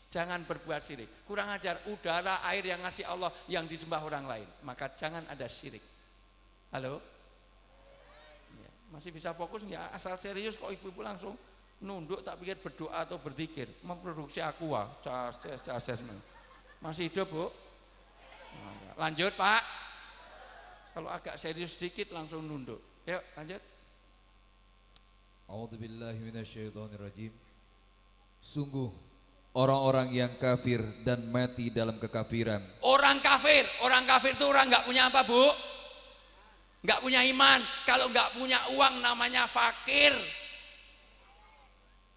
Jangan berbuat syirik. Kurang ajar, udara, air yang ngasih Allah yang disembah orang lain. Maka jangan ada syirik. Halo? Ya, masih bisa fokus ya? Asal serius kok ibu-ibu langsung nunduk tak pikir berdoa atau berzikir, memproduksi aqua, assessment. Masih hidup, Bu? Lanjut, Pak. Kalau agak serius sedikit langsung nunduk. Yuk, lanjut. A'udzubillahi minasyaitonirrajim. Sungguh orang-orang yang kafir dan mati dalam kekafiran. Orang kafir itu orang nggak punya apa, Bu? Nggak punya iman. Kalau nggak punya uang namanya fakir.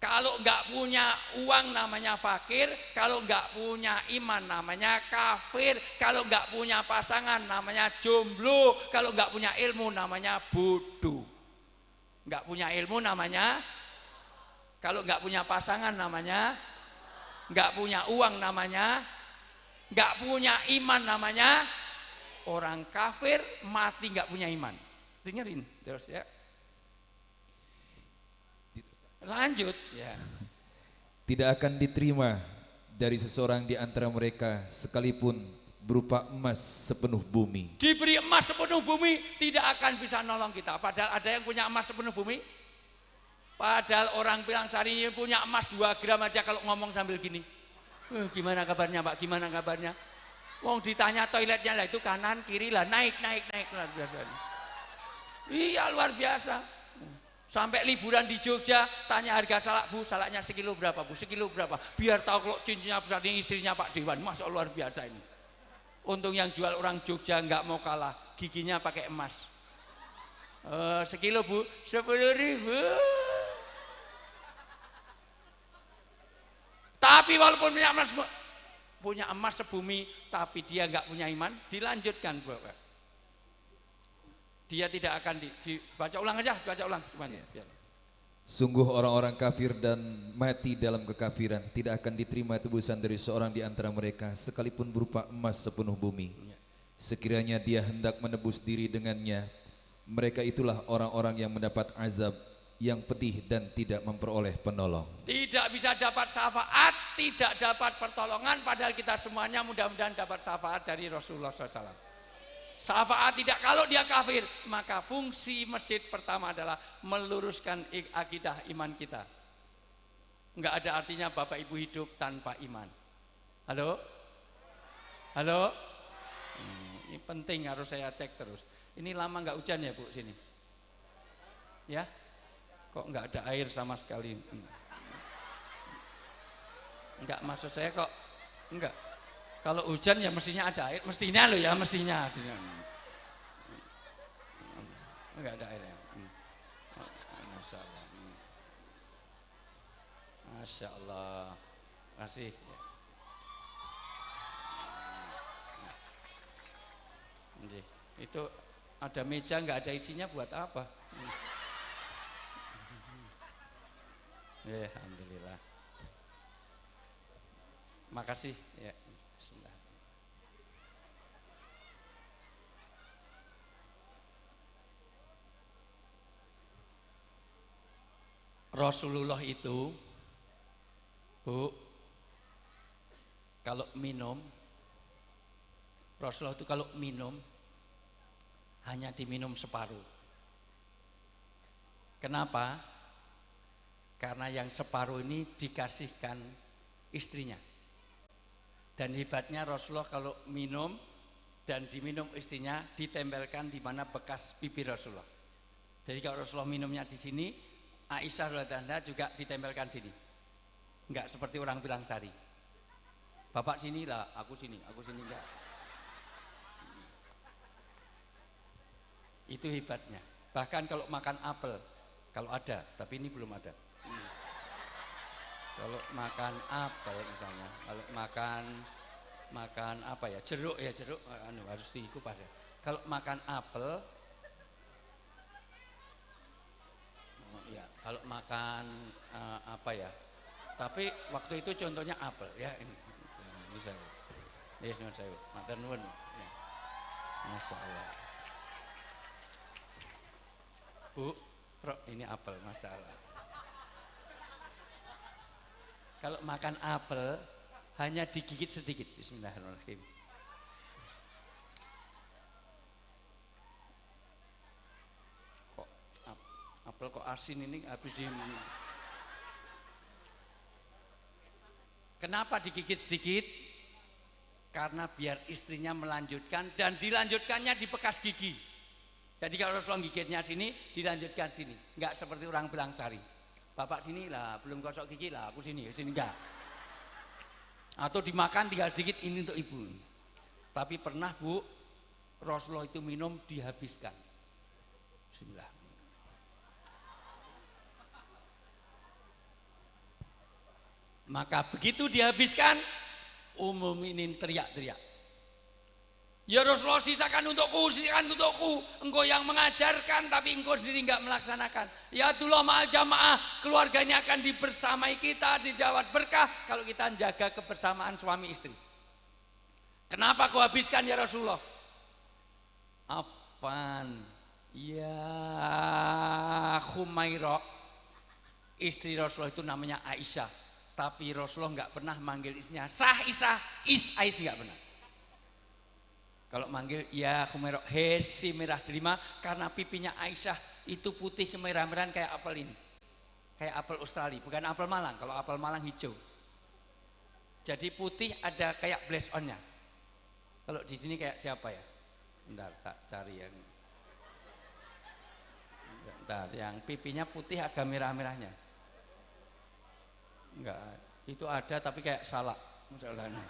Kalau nggak punya uang namanya fakir, kalau nggak punya iman namanya kafir, kalau nggak punya pasangan namanya jomblo, kalau nggak punya ilmu namanya bodoh. Nggak punya ilmu namanya, kalau nggak punya pasangan namanya, nggak punya uang namanya, nggak punya iman namanya orang kafir, mati nggak punya iman. Dengerin terus ya. Lanjut ya. Tidak akan diterima dari seseorang di antara mereka sekalipun berupa emas sepenuh bumi. Diberi emas sepenuh bumi tidak akan bisa nolong kita. Padahal ada yang punya emas sepenuh bumi. Padahal orang Pilang Sari punya emas 2 gram aja kalau ngomong sambil gini. Gimana kabarnya Pak? Gimana kabarnya? Wong ditanya toiletnya lah itu kanan kiri lah, naik luar biasa. Iya luar biasa. Sampai liburan di Jogja, tanya harga salak, Bu, salaknya sekilo berapa, Bu? Sekilo berapa? Biar tahu kalau cincinnya besar ini istrinya Pak Dewan. Masya Allah luar biasa ini. Untung yang jual orang Jogja nggak mau kalah, giginya pakai emas. Sekilo, Bu, 10.000. Tapi walaupun punya emas sebumi, tapi dia nggak punya iman, dilanjutkan, Bapak. Dia tidak akan dibaca ulang aja, baca ulang semuanya. Sungguh orang-orang kafir dan mati dalam kekafiran tidak akan diterima tebusan dari seorang di antara mereka sekalipun berupa emas sepenuh bumi. Sekiranya dia hendak menebus diri dengannya, mereka itulah orang-orang yang mendapat azab yang pedih dan tidak memperoleh penolong. Tidak bisa dapat syafaat, tidak dapat pertolongan, padahal kita semuanya mudah-mudahan dapat syafaat dari Rasulullah SAW. Syafaat tidak, kalau dia kafir, maka fungsi masjid pertama adalah meluruskan akidah iman kita. Enggak ada artinya Bapak Ibu hidup tanpa iman. Halo? Halo? Ini penting, harus saya cek terus. Ini lama enggak hujan ya Bu sini? Ya? Kok enggak ada air sama sekali? Enggak, maksud saya kok enggak. Kalau hujan ya mestinya ada air, mestinya loh ya, mestinya. Enggak ada air ya. Masya Allah. Masya Allah. Kasih. Itu ada meja nggak ada isinya buat apa? Alhamdulillah. Makasih ya. Bismillah. Rasulullah itu, Bu, kalau minum, Rasulullah itu kalau minum hanya diminum separuh. Kenapa? Karena yang separuh ini dikasihkan istrinya. Dan hebatnya Rasulullah kalau minum dan diminum istrinya ditempelkan di mana bekas pipi Rasulullah. Jadi kalau Rasulullah minumnya di sini, Aisyah radhiyallahu anha juga ditempelkan sini. Enggak seperti orang bilang sari. Bapak sini lah, aku sini enggak. Itu hebatnya. Bahkan kalau makan apel, kalau ada, tapi ini belum ada. Kalau makan apel misalnya, kalau makan apa ya, jeruk harus dikupas ya. Kalau makan apel, ya kalau makan apa ya, tapi waktu itu contohnya apel ya ini saya, saya matur nuwun ya. Masya Allah. Bu, ini apel, Masya Allah. Kalau makan apel hanya digigit sedikit. Bismillahirrahmanirrahim. Kok apel kok asin ini habis di. Kenapa digigit sedikit? Karena biar istrinya melanjutkan dan dilanjutkannya di bekas gigi. Jadi kalau Rasulullah gigitnya sini, dilanjutkan sini. Enggak seperti orang bilang sari. Bapak sini lah, belum gosok gigi lah, aku sini enggak. Atau dimakan tinggal sedikit, ini untuk ibu. Tapi pernah Bu, Rasulullah itu minum dihabiskan. Bismillah. Maka begitu dihabiskan, Mukminin teriak-teriak. Ya Rasulullah, sisakan untukku, engkau yang mengajarkan tapi engkau sendiri enggak melaksanakan. Ya Abdullah ma'al jamaah, keluarganya akan dibersamai kita, didapat berkah kalau kita jaga kebersamaan suami istri. Kenapa kau habiskan ya Rasulullah? Afwan ya Khumairah, istri Rasulullah itu namanya Aisyah, tapi Rasulullah enggak pernah manggil istrinya Sah Isah, Aisyah enggak pernah. Kalau manggil ya Khumairah, si merah delima, karena pipinya Aisyah itu putih kemerah-merahan kayak apel ini. Kayak apel Australia, bukan apel Malang. Kalau apel Malang hijau. Jadi putih ada kayak blaze onnya. Kalau di sini kayak siapa ya? Bentar, tak cari yang. Bentar, yang pipinya putih agak merah-merahnya. Enggak, itu ada tapi kayak salak. Misalnya.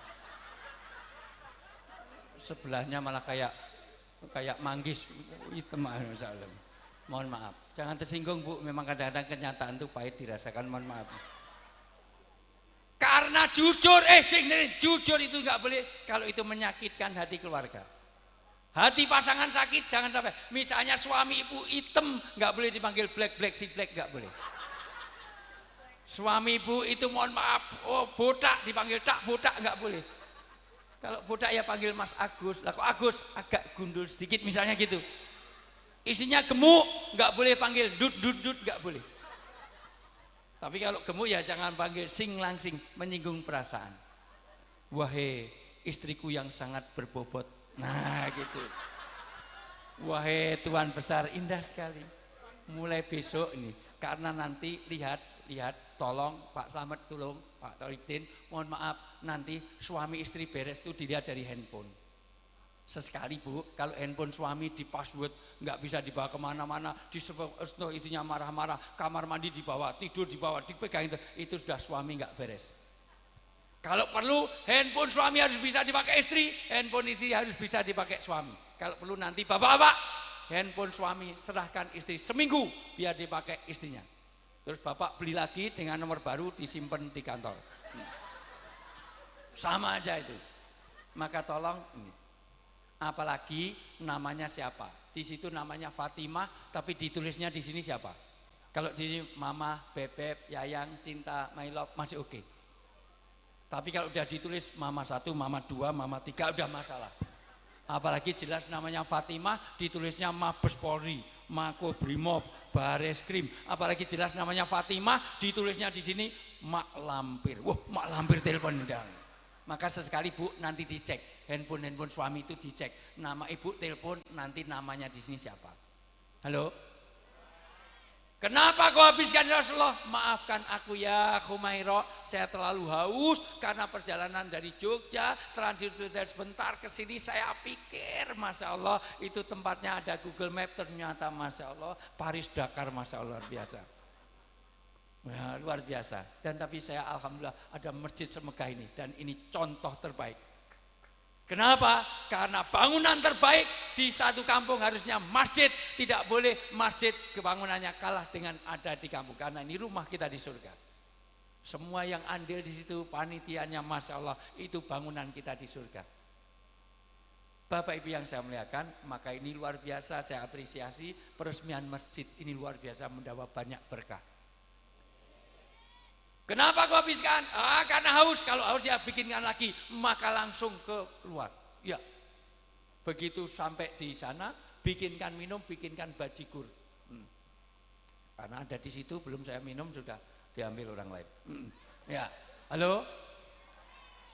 Sebelahnya malah kayak manggis hitam misalnya. Mohon maaf, jangan tersinggung Bu, memang kadang-kadang kenyataan itu pahit dirasakan, mohon maaf. Karena jujur, jujur itu nggak boleh kalau itu menyakitkan hati keluarga. Hati pasangan sakit jangan sampai. Misalnya suami ibu hitam nggak boleh dipanggil black si black nggak boleh. Suami ibu itu mohon maaf, botak dipanggil tak botak nggak boleh. Kalau botak ya panggil Mas Agus. Lah kok Agus agak gundul sedikit misalnya gitu. Isinya gemuk nggak boleh panggil dut nggak boleh. Tapi kalau gemuk ya jangan panggil sing langsing, menyinggung perasaan. Wahai istriku yang sangat berbobot. Nah gitu. Wahai tuan besar, indah sekali. Mulai besok ini, karena nanti lihat tolong Pak Slamet, tolong Pak Torikdin, mohon maaf nanti suami istri beres itu dilihat dari handphone. Sesekali Bu, kalau handphone suami di password nggak bisa dibawa kemana-mana, isinya marah-marah, kamar mandi dibawa, tidur dibawa, dipegang itu sudah suami nggak beres. Kalau perlu handphone suami harus bisa dipakai istri, handphone istri harus bisa dipakai suami. Kalau perlu nanti bapak-bapak, handphone suami serahkan istri seminggu biar dipakai istrinya. Terus bapak beli lagi dengan nomor baru disimpan di kantor. Sama aja itu. Maka tolong ini. Apalagi namanya siapa? Di situ namanya Fatimah, tapi ditulisnya di sini siapa? Kalau di sini Mama, Bebek, Yayang, Cinta, My Love masih oke. Tapi kalau udah ditulis Mama 1, Mama 2, Mama 3 udah masalah. Apalagi jelas namanya Fatimah, ditulisnya Mabes Polri, Makobrimob, Bareskrim. Apalagi jelas namanya Fatimah, ditulisnya di sini Mak Lampir. Wah, Mak Lampir telepon undang. Maka sesekali Bu nanti dicek handphone suami itu dicek. Nama ibu telepon nanti namanya di sini siapa? Halo? Kenapa kau habiskan Rasulullah? Maafkan aku ya Khumairo, saya terlalu haus karena perjalanan dari Jogja, transit sebentar ke sini saya pikir Masya Allah itu tempatnya ada Google Map, ternyata Masya Allah Paris Dakar, Masya Allah luar biasa. Ya, luar biasa. Dan tapi saya alhamdulillah ada masjid semegah ini dan ini contoh terbaik. Kenapa? Karena bangunan terbaik di satu kampung harusnya masjid, tidak boleh masjid kebangunannya kalah dengan ada di kampung karena ini rumah kita di surga. Semua yang andil di situ panitianya Masya Allah itu bangunan kita di surga. Bapak Ibu yang saya muliakan, maka ini luar biasa saya apresiasi peresmian masjid ini luar biasa mendapat banyak berkah. Kenapa kau habiskan? Karena haus. Kalau haus ya bikinkan lagi, maka langsung keluar. Ya, begitu sampai di sana, bikinkan minum, bikinkan bajigur. Karena ada di situ, belum saya minum sudah diambil orang lain. Ya, halo.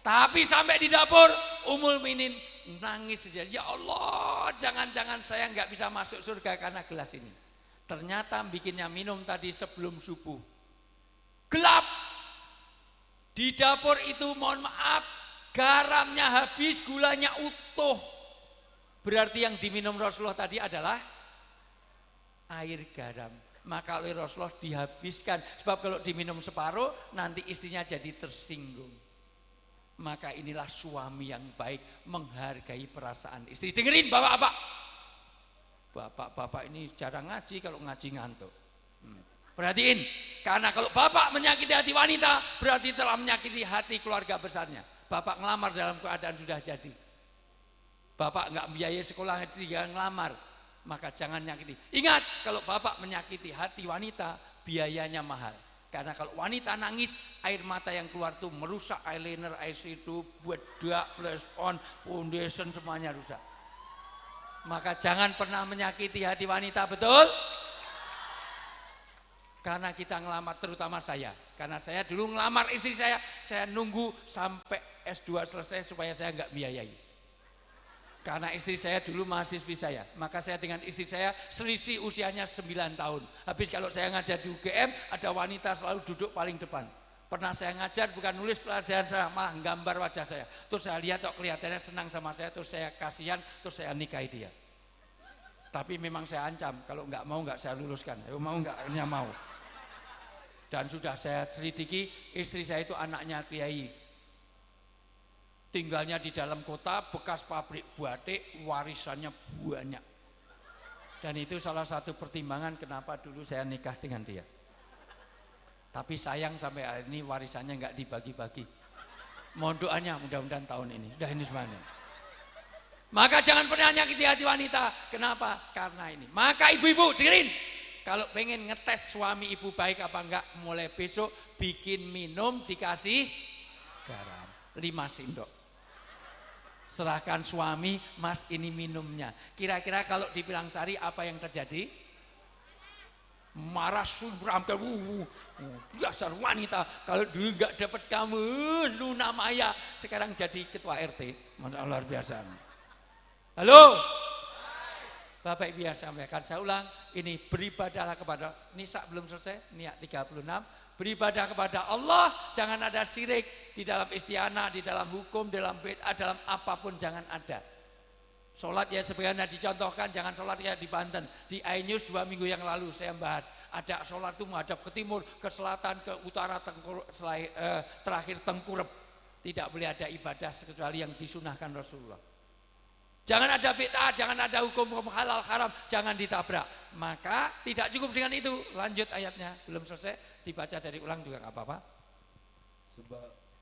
Tapi sampai di dapur, Ummul Minin nangis saja. Ya Allah, jangan-jangan saya nggak bisa masuk surga karena gelas ini. Ternyata bikinnya minum tadi sebelum subuh. Gelap. Di dapur itu mohon maaf, garamnya habis, gulanya utuh. Berarti yang diminum Rasulullah tadi adalah air garam. Maka oleh Rasulullah dihabiskan. Sebab kalau diminum separuh, nanti istrinya jadi tersinggung. Maka inilah suami yang baik, menghargai perasaan istri. Dengerin bapak-bapak. Bapak-bapak ini jarang ngaji, kalau ngaji ngantuk. Perhatiin, karena kalau bapak menyakiti hati wanita, berarti telah menyakiti hati keluarga besarnya. Bapak ngelamar dalam keadaan sudah jadi. Bapak nggak biaya sekolah, dia ngelamar, maka jangan nyakiti. Ingat, kalau bapak menyakiti hati wanita, biayanya mahal. Karena kalau wanita nangis, air mata yang keluar tuh merusak eyeliner, eyeshadow, bedak, blush on, foundation semuanya rusak. Maka jangan pernah menyakiti hati wanita, betul? Karena kita ngelamar, terutama saya. Karena saya dulu ngelamar istri saya nunggu sampai S2 selesai supaya saya nggak biayai. Karena istri saya dulu mahasiswi saya, maka saya dengan istri saya selisih usianya 9 tahun. Habis kalau saya ngajar di UGM, ada wanita selalu duduk paling depan. Pernah saya ngajar bukan nulis pelajaran saya, malah gambar wajah saya. Terus saya lihat kok kelihatannya senang sama saya, terus saya kasihan, terus saya nikahi dia. Tapi memang saya ancam, kalau nggak mau nggak saya luluskan. Mau nggak, hanya mau. Dan sudah saya selidiki, istri saya itu anaknya kiai. Tinggalnya di dalam kota, bekas pabrik batik, warisannya banyak. Dan itu salah satu pertimbangan kenapa dulu saya nikah dengan dia. Tapi sayang sampai hari ini warisannya nggak dibagi-bagi. Mohon doanya mudah-mudahan tahun ini. Sudah ini semuanya. Maka jangan pernah nyakiti hati wanita. Kenapa? Karena ini. Maka ibu-ibu dengerin. Kalau pengen ngetes suami ibu baik apa enggak, mulai besok bikin minum dikasih garam 5 sendok. Serahkan suami, mas ini minumnya. Kira-kira kalau dibilang Sari apa yang terjadi? Marah suram ke dasar wanita, kalau dulu nggak dapat kamu Luna Maya, sekarang jadi ketua RT. Masya Allah, luar biasa. Halo Bapak Ibu yang sampaikan, saya ulang, ini beribadahlah kepada, Nisa belum selesai, niat 36, beribadah kepada Allah, jangan ada syirik di dalam isti'anah, di dalam hukum, dalam bid'ah, dalam apapun jangan ada. Sholat ya sebagaimana dicontohkan, jangan sholat kayak di Banten. Di iNews 2 minggu yang lalu saya bahas, ada sholat itu menghadap ke timur, ke selatan, ke utara, terakhir tengkurep. Tidak boleh ada ibadah kecuali yang disunahkan Rasulullah. Jangan ada bid'ah, jangan ada hukum halal haram, jangan ditabrak. Maka tidak cukup dengan itu. Lanjut ayatnya, belum selesai, dibaca dari ulang juga nggak apa-apa.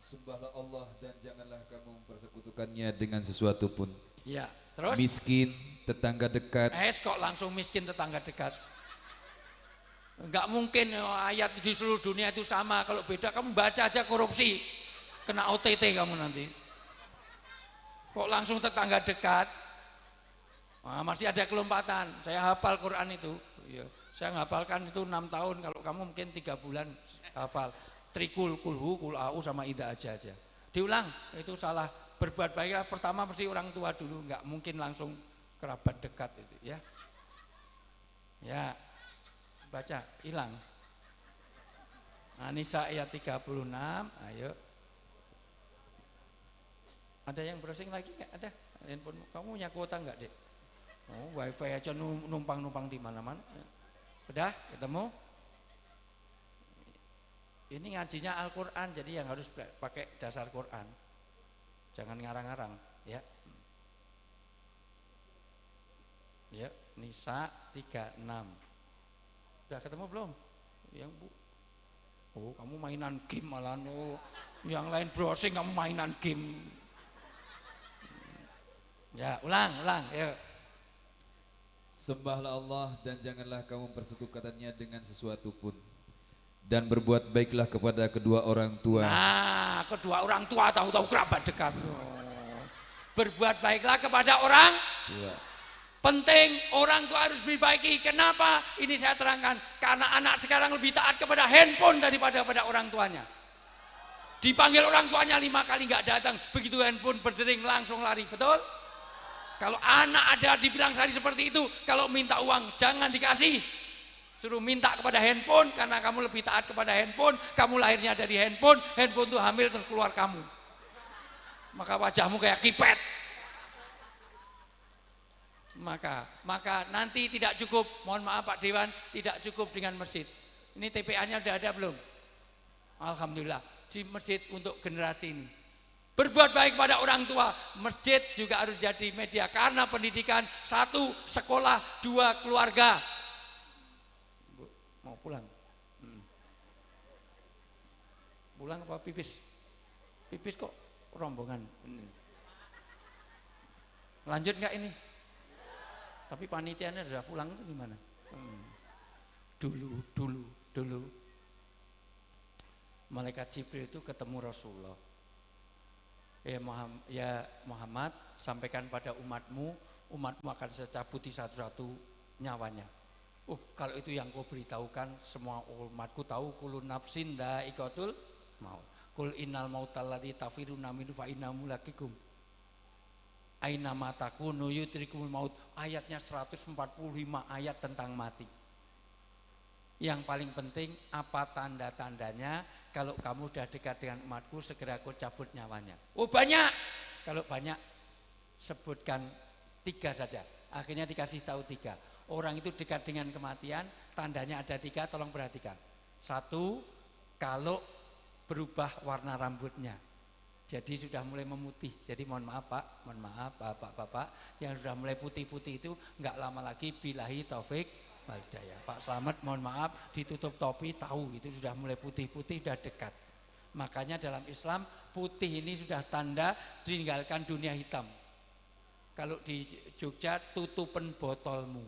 Sembahlah Allah dan janganlah kamu mempersekutukannya dengan sesuatu pun. Ya, terus? Miskin, tetangga dekat. Kok langsung miskin tetangga dekat? Enggak mungkin ayat di seluruh dunia itu sama. Kalau beda kamu baca aja korupsi, kena OTT kamu nanti. Kok langsung tetangga dekat? Nah, masih ada kelompatan. Saya hafal Quran itu. Ya, saya ngapalkan itu 6 tahun. Kalau kamu mungkin 3 bulan hafal. Trikul, kulhu, kul'au sama ida aja. Diulang, itu salah. Berbuat baiklah pertama mesti orang tua dulu, nggak mungkin langsung kerabat dekat itu ya. Ya, baca, hilang. Nisa ayat 36, ayo. Ada yang browsing lagi nggak? Ada? Handphone kamu punya kuota nggak, Dek? Oh, wifi aja numpang-numpang di mana-mana. Udah ketemu? Ini ngajinya Al-Quran, jadi yang harus pakai dasar Quran. Jangan ngarang-ngarang, ya. Ya, Nisa 36. Udah ketemu belum? Yang Bu. Oh, kamu mainan game malah. Oh, yang lain browsing, kamu mainan game. Ya, ulang, yuk. Sembahlah Allah dan janganlah kamu mempersekutukannya dengan sesuatu pun. Dan berbuat baiklah kepada kedua orang tua. Nah, kedua orang tua tahu-tahu kerabat dekat. Berbuat baiklah kepada orang tua. Penting orang tua harus dibaiki. Kenapa? Ini saya terangkan. Karena anak sekarang lebih taat kepada handphone daripada pada orang tuanya. Dipanggil orang tuanya 5 kali nggak datang, begitu handphone berdering langsung lari, betul? Kalau anak ada dibilang Sari seperti itu, kalau minta uang jangan dikasih. Suruh minta kepada handphone, karena kamu lebih taat kepada handphone, kamu lahirnya dari handphone, handphone itu hamil terus keluar kamu. Maka wajahmu kayak kipet. Maka nanti tidak cukup, mohon maaf Pak Dewan, tidak cukup dengan masjid. Ini TPA-nya udah ada belum? Alhamdulillah, di masjid untuk generasi ini. Berbuat baik pada orang tua, masjid juga harus jadi media, karena pendidikan 1 sekolah, 2 keluarga. Mau pulang? Pulang apa pipis? Pipis kok rombongan. Lanjut nggak ini? Tapi panitianya sudah pulang itu gimana? Dulu. Malaikat Jibril itu ketemu Rasulullah. Ya Muhammad, sampaikan pada umatmu akan saya cabuti satu-satu nyawanya. Kalau itu yang kau beritahukan, semua umatku tahu. Kullu nafsin dha'iqatul maut. Kul innal mautal ladzi tafiruna minhu fa innahu mulaqikum. Aina matakunu yudrikumul maut. Ayatnya 145 ayat tentang mati. Yang paling penting apa tanda-tandanya kalau kamu sudah dekat dengan umatku segera aku cabut nyawanya. Oh banyak. Kalau banyak sebutkan 3 saja. Akhirnya dikasih tahu 3. Orang itu dekat dengan kematian, tandanya ada 3, tolong perhatikan. 1, kalau berubah warna rambutnya. Jadi sudah mulai memutih. Jadi mohon maaf Pak, mohon maaf Bapak-bapak yang sudah mulai putih-putih itu enggak lama lagi billahi taufik wal hidayah. Pak Slamet mohon maaf ditutup topi tahu itu sudah mulai putih-putih sudah dekat. Makanya dalam Islam putih ini sudah tanda ditinggalkan dunia hitam. Kalau di Jogja tutupen botolmu.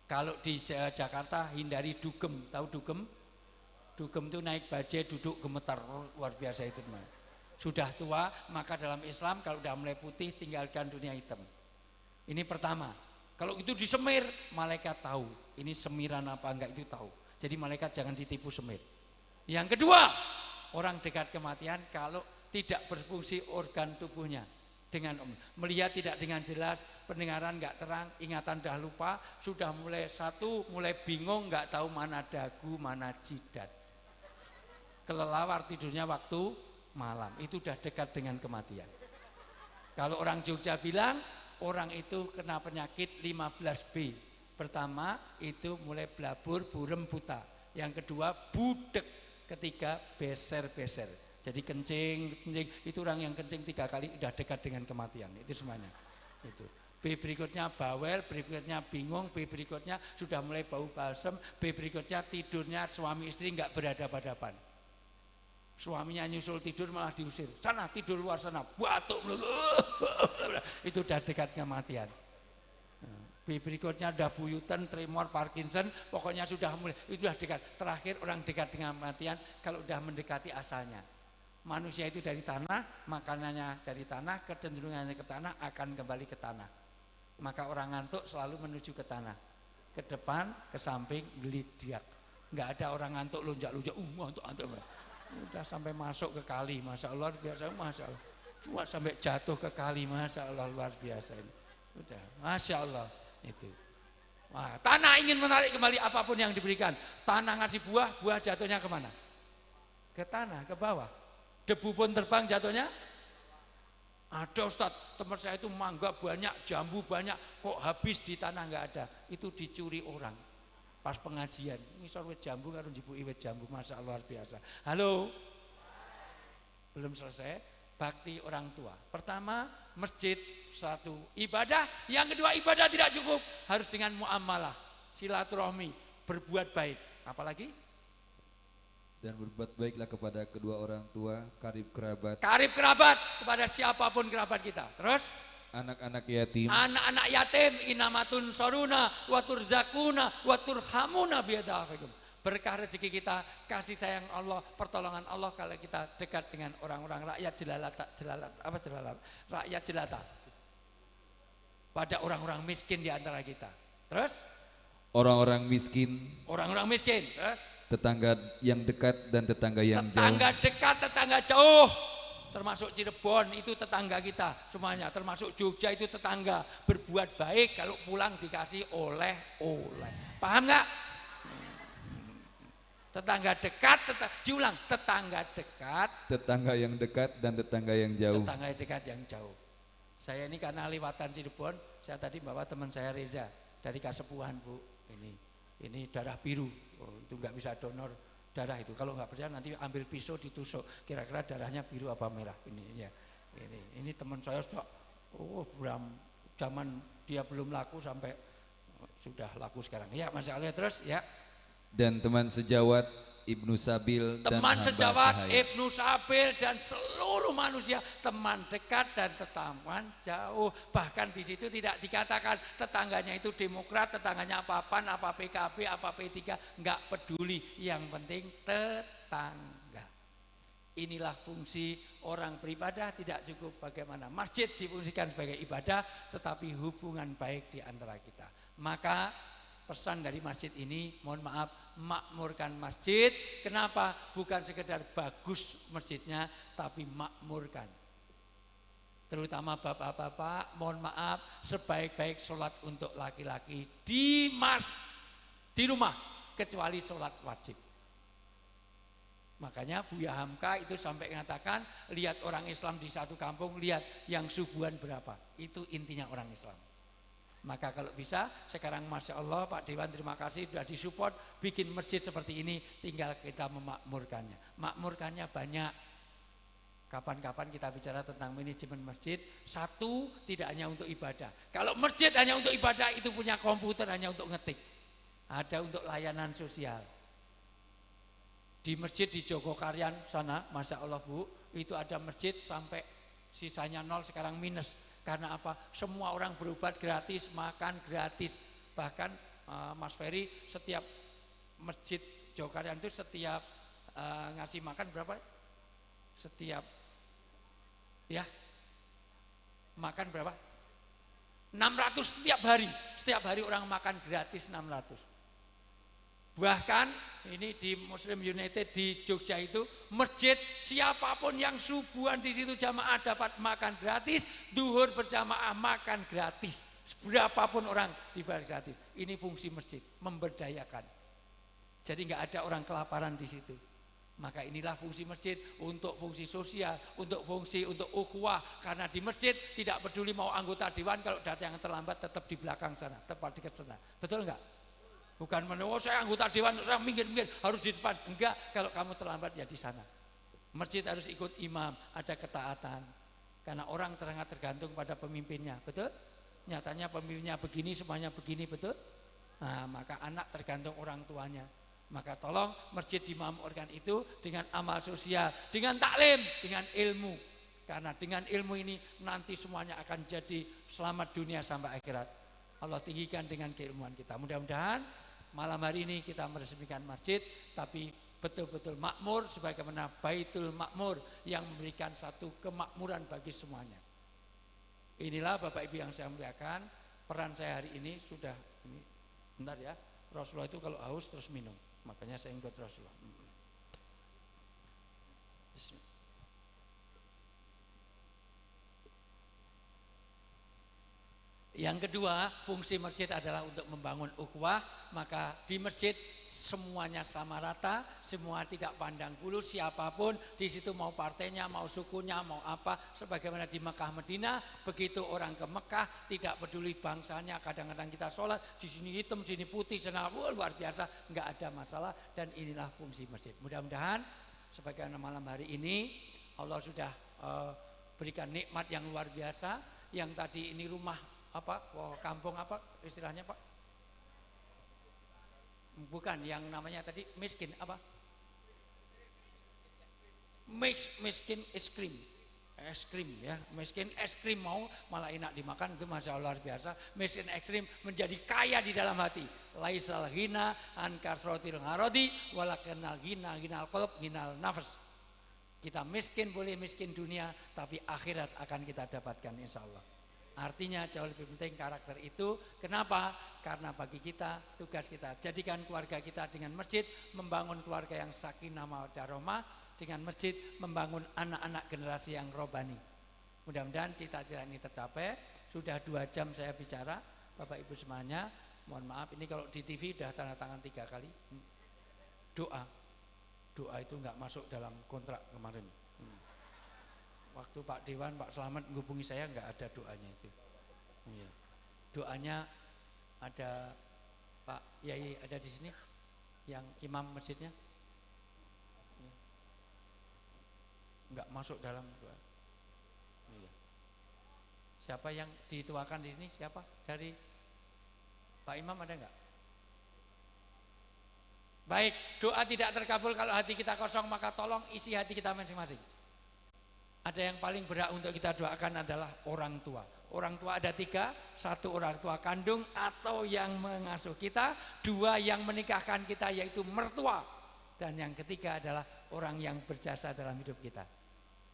Kalau di Jakarta hindari dugem. Tahu dugem? Dugem itu naik bajai duduk gemetar luar biasa itu teman. Sudah tua maka dalam Islam kalau sudah mulai putih tinggalkan dunia hitam. Ini pertama. Kalau itu disemir malaikat tahu. Ini semiran apa enggak itu tahu. Jadi malaikat jangan ditipu semir. Yang kedua, orang dekat kematian kalau tidak berfungsi organ tubuhnya. Dengan melihat tidak dengan jelas, pendengaran enggak terang, ingatan dah lupa, sudah mulai mulai bingung enggak tahu mana dagu, mana jidat. Kelelawar tidurnya waktu malam, itu sudah dekat dengan kematian. Kalau orang Jogja bilang, orang itu kena penyakit 15B. Pertama itu mulai blabur, burem, buta. Yang kedua budek, ketiga beser-beser. Jadi kencing, itu orang yang kencing 3 kali udah dekat dengan kematian. Itu semuanya. Itu. B berikutnya bawel, B berikutnya bingung, B berikutnya sudah mulai bau balsem, B berikutnya tidurnya suami istri enggak berhadapan-hadapan. Suaminya nyusul tidur malah diusir. Sana tidur luar sana, batuk melulu. Itu udah dekat kematian. Berikutnya udah buyutan, tremor, Parkinson, pokoknya sudah mulai itu sudah dekat. Terakhir orang dekat dengan kematian kalau udah mendekati asalnya. Manusia itu dari tanah, makanannya dari tanah, kecenderungannya ke tanah akan kembali ke tanah. Maka orang ngantuk selalu menuju ke tanah. Ke depan, ke samping, gelidiak. Enggak ada orang ngantuk lonjak-lonjak, ngantuk. Udah sampai masuk ke kali, Masya Allah biasa, Masya Allah. Cuma sampai jatuh ke kali, Masya Allah luar biasa ini. Udah, Masya Allah itu. Wah, tanah ingin menarik kembali apapun yang diberikan. Tanah ngasih buah, buah jatuhnya kemana? Ke tanah, ke bawah. Debu pun terbang jatuhnya. Ada Ustadz, teman saya itu mangga banyak, jambu banyak, kok habis di tanah nggak ada. Itu dicuri orang. Pas pengajian, ngisor wit jambu karo njibuki wit jambu, Masya Allah luar biasa. Halo, belum selesai. Bakti orang tua. Pertama, masjid satu ibadah. Yang kedua, ibadah tidak cukup, harus dengan muamalah, silaturahmi, berbuat baik. Apalagi? Dan berbuat baiklah kepada kedua orang tua, karib kerabat. Karib kerabat kepada siapapun kerabat kita. Terus? Anak-anak yatim. Anak-anak yatim inamatun soruna watur zakuna watur hamuna biadafikum. Berkah rezeki kita, kasih sayang Allah, pertolongan Allah kalau kita dekat dengan orang-orang rakyat rakyat jelata. Pada orang-orang miskin di antara kita. Terus? Orang-orang miskin. Orang-orang miskin. Terus? Tetangga yang dekat dan tetangga yang jauh. Tetangga dekat, tetangga jauh. Termasuk Cirebon itu tetangga kita semuanya, termasuk Jogja itu tetangga. Berbuat baik kalau pulang dikasih oleh-oleh. Paham nggak? Tetangga dekat, diulang, tetangga dekat, tetangga yang dekat dan tetangga yang jauh. Tetangga yang dekat yang jauh. Saya ini karena lewatan Cirebon, saya tadi bawa teman saya Reza dari Kasepuhan, Bu. Ini darah biru, itu nggak bisa donor darah itu. Kalau nggak percaya nanti ambil pisau ditusuk, kira-kira darahnya biru apa merah. Ini teman saya sudah zaman dia belum laku sampai sudah laku sekarang. Ya Masya Allah. Terus ya. Dan teman sejawat Ibnu Sabil dan teman hamba sejawat sahaya. Ibnu Sabil dan seluruh manusia, teman dekat dan teman jauh. Bahkan di situ tidak dikatakan tetangganya itu Demokrat, tetangganya apa PAN, apa PKB, apa P3, enggak peduli. Yang penting tetangga. Inilah fungsi orang beribadah, tidak cukup bagaimana masjid difungsikan sebagai ibadah, tetapi hubungan baik di antara kita. Maka pesan dari masjid ini, mohon maaf, makmurkan masjid. Kenapa? Bukan sekedar bagus masjidnya, tapi makmurkan. Terutama bapak-bapak, mohon maaf, sebaik-baik sholat untuk laki-laki di rumah. kecuali sholat wajib. Makanya Buya Hamka itu sampai mengatakan, lihat orang Islam di satu kampung, lihat yang subuhan berapa. Itu intinya orang Islam. Maka kalau bisa sekarang Masya Allah Pak Dewan terima kasih sudah disupport bikin masjid seperti ini, tinggal kita memakmurkannya. Makmurkannya banyak. Kapan-kapan kita bicara tentang manajemen masjid. Satu, tidak hanya untuk ibadah. Kalau masjid hanya untuk ibadah, itu punya komputer hanya untuk ngetik. Ada untuk layanan sosial. Di masjid di Jogokaryan sana, Masya Allah Bu, itu ada masjid sampai sisanya nol, sekarang minus. Karena apa? Semua orang berobat gratis, makan gratis. Bahkan Mas Ferry setiap masjid Jogokaryan itu setiap ngasih makan berapa? Setiap ya makan berapa? 600 setiap hari orang makan gratis 600. Bahkan ini di Muslim United di Jogja itu masjid siapapun yang subuhan di situ jamaah dapat makan gratis, duhur berjamaah makan gratis, berapapun orang dibayar gratis. Ini fungsi masjid, memberdayakan. Jadi nggak ada orang kelaparan di situ. Maka inilah fungsi masjid untuk fungsi sosial, untuk fungsi untuk ukhuwah. Karena di masjid tidak peduli mau anggota dewan, kalau datang yang terlambat tetap di belakang sana, tepat dekat sana. Betul enggak? Bukan menurut saya anggota dewan, saya minggir-minggir harus di depan. Enggak, kalau kamu terlambat ya di sana. Masjid harus ikut imam, ada ketaatan. Karena orang tergantung pada pemimpinnya, betul? Nyatanya pemimpinnya begini, semuanya begini, betul? Nah, maka anak tergantung orang tuanya. Maka tolong masjid dimamurkan itu dengan amal sosial, dengan taklim, dengan ilmu. Karena dengan ilmu ini nanti semuanya akan jadi selamat dunia sampai akhirat. Allah tinggikan dengan keilmuan kita. Mudah-mudahan malam hari ini kita meresmikan masjid, tapi betul-betul makmur sebagaimana Baitul Makmur yang memberikan satu kemakmuran bagi semuanya. Inilah Bapak Ibu yang saya muliakan, peran saya hari ini sudah ini. Bentar ya, Rasulullah itu kalau haus terus minum, makanya saya ikut Rasulullah. Bismillah. Yang kedua, fungsi masjid adalah untuk membangun ukhuwah. Maka di masjid semuanya sama rata, semua tidak pandang bulu siapapun di situ, mau partainya, mau sukunya, mau apa. Sebagaimana di Mekah Madinah, begitu orang ke Mekah tidak peduli bangsanya. Kadang-kadang kita sholat di sini hitam, di sini putih, sana luar biasa, nggak ada masalah. Dan inilah fungsi masjid. Mudah-mudahan sebagaimana malam hari ini Allah sudah berikan nikmat yang luar biasa. Yang tadi ini rumah apa, kampung apa istilahnya Pak? Bukan, yang namanya tadi miskin apa? Miskin es krim ya, miskin es krim mau malah enak dimakan, itu masya Allah luar biasa. Miskin es krim menjadi kaya di dalam hati. Laisal ghina an kasrotil gharodi walakinal ghina ghinal qalb ghinal nafas. Kita miskin boleh miskin dunia, tapi akhirat akan kita dapatkan insya Allah. Artinya jauh lebih penting karakter itu. Kenapa? Karena bagi kita, tugas kita jadikan keluarga kita dengan masjid, membangun keluarga yang sakinah mawaddah rahmah, dengan masjid membangun anak-anak generasi yang robani. Mudah-mudahan cita-cita ini tercapai. Sudah 2 jam saya bicara, Bapak Ibu semuanya. Mohon maaf, ini kalau di TV sudah tanda tangan 3 kali. Doa itu enggak masuk dalam kontrak kemarin. Waktu Pak Dewan, Pak Selamat menghubungi saya, enggak ada doanya itu. Iya. Doanya ada Pak Yai ada di sini, yang imam masjidnya, enggak masuk dalam doa. Iya. Siapa yang dituakan di sini? Siapa dari Pak Imam ada enggak? Baik, doa tidak terkabul kalau hati kita kosong, maka tolong isi hati kita masing-masing. Ada yang paling berat untuk kita doakan adalah orang tua. Orang tua ada 3, 1 orang tua kandung atau yang mengasuh kita, 2 yang menikahkan kita yaitu mertua, dan yang ketiga adalah orang yang berjasa dalam hidup kita.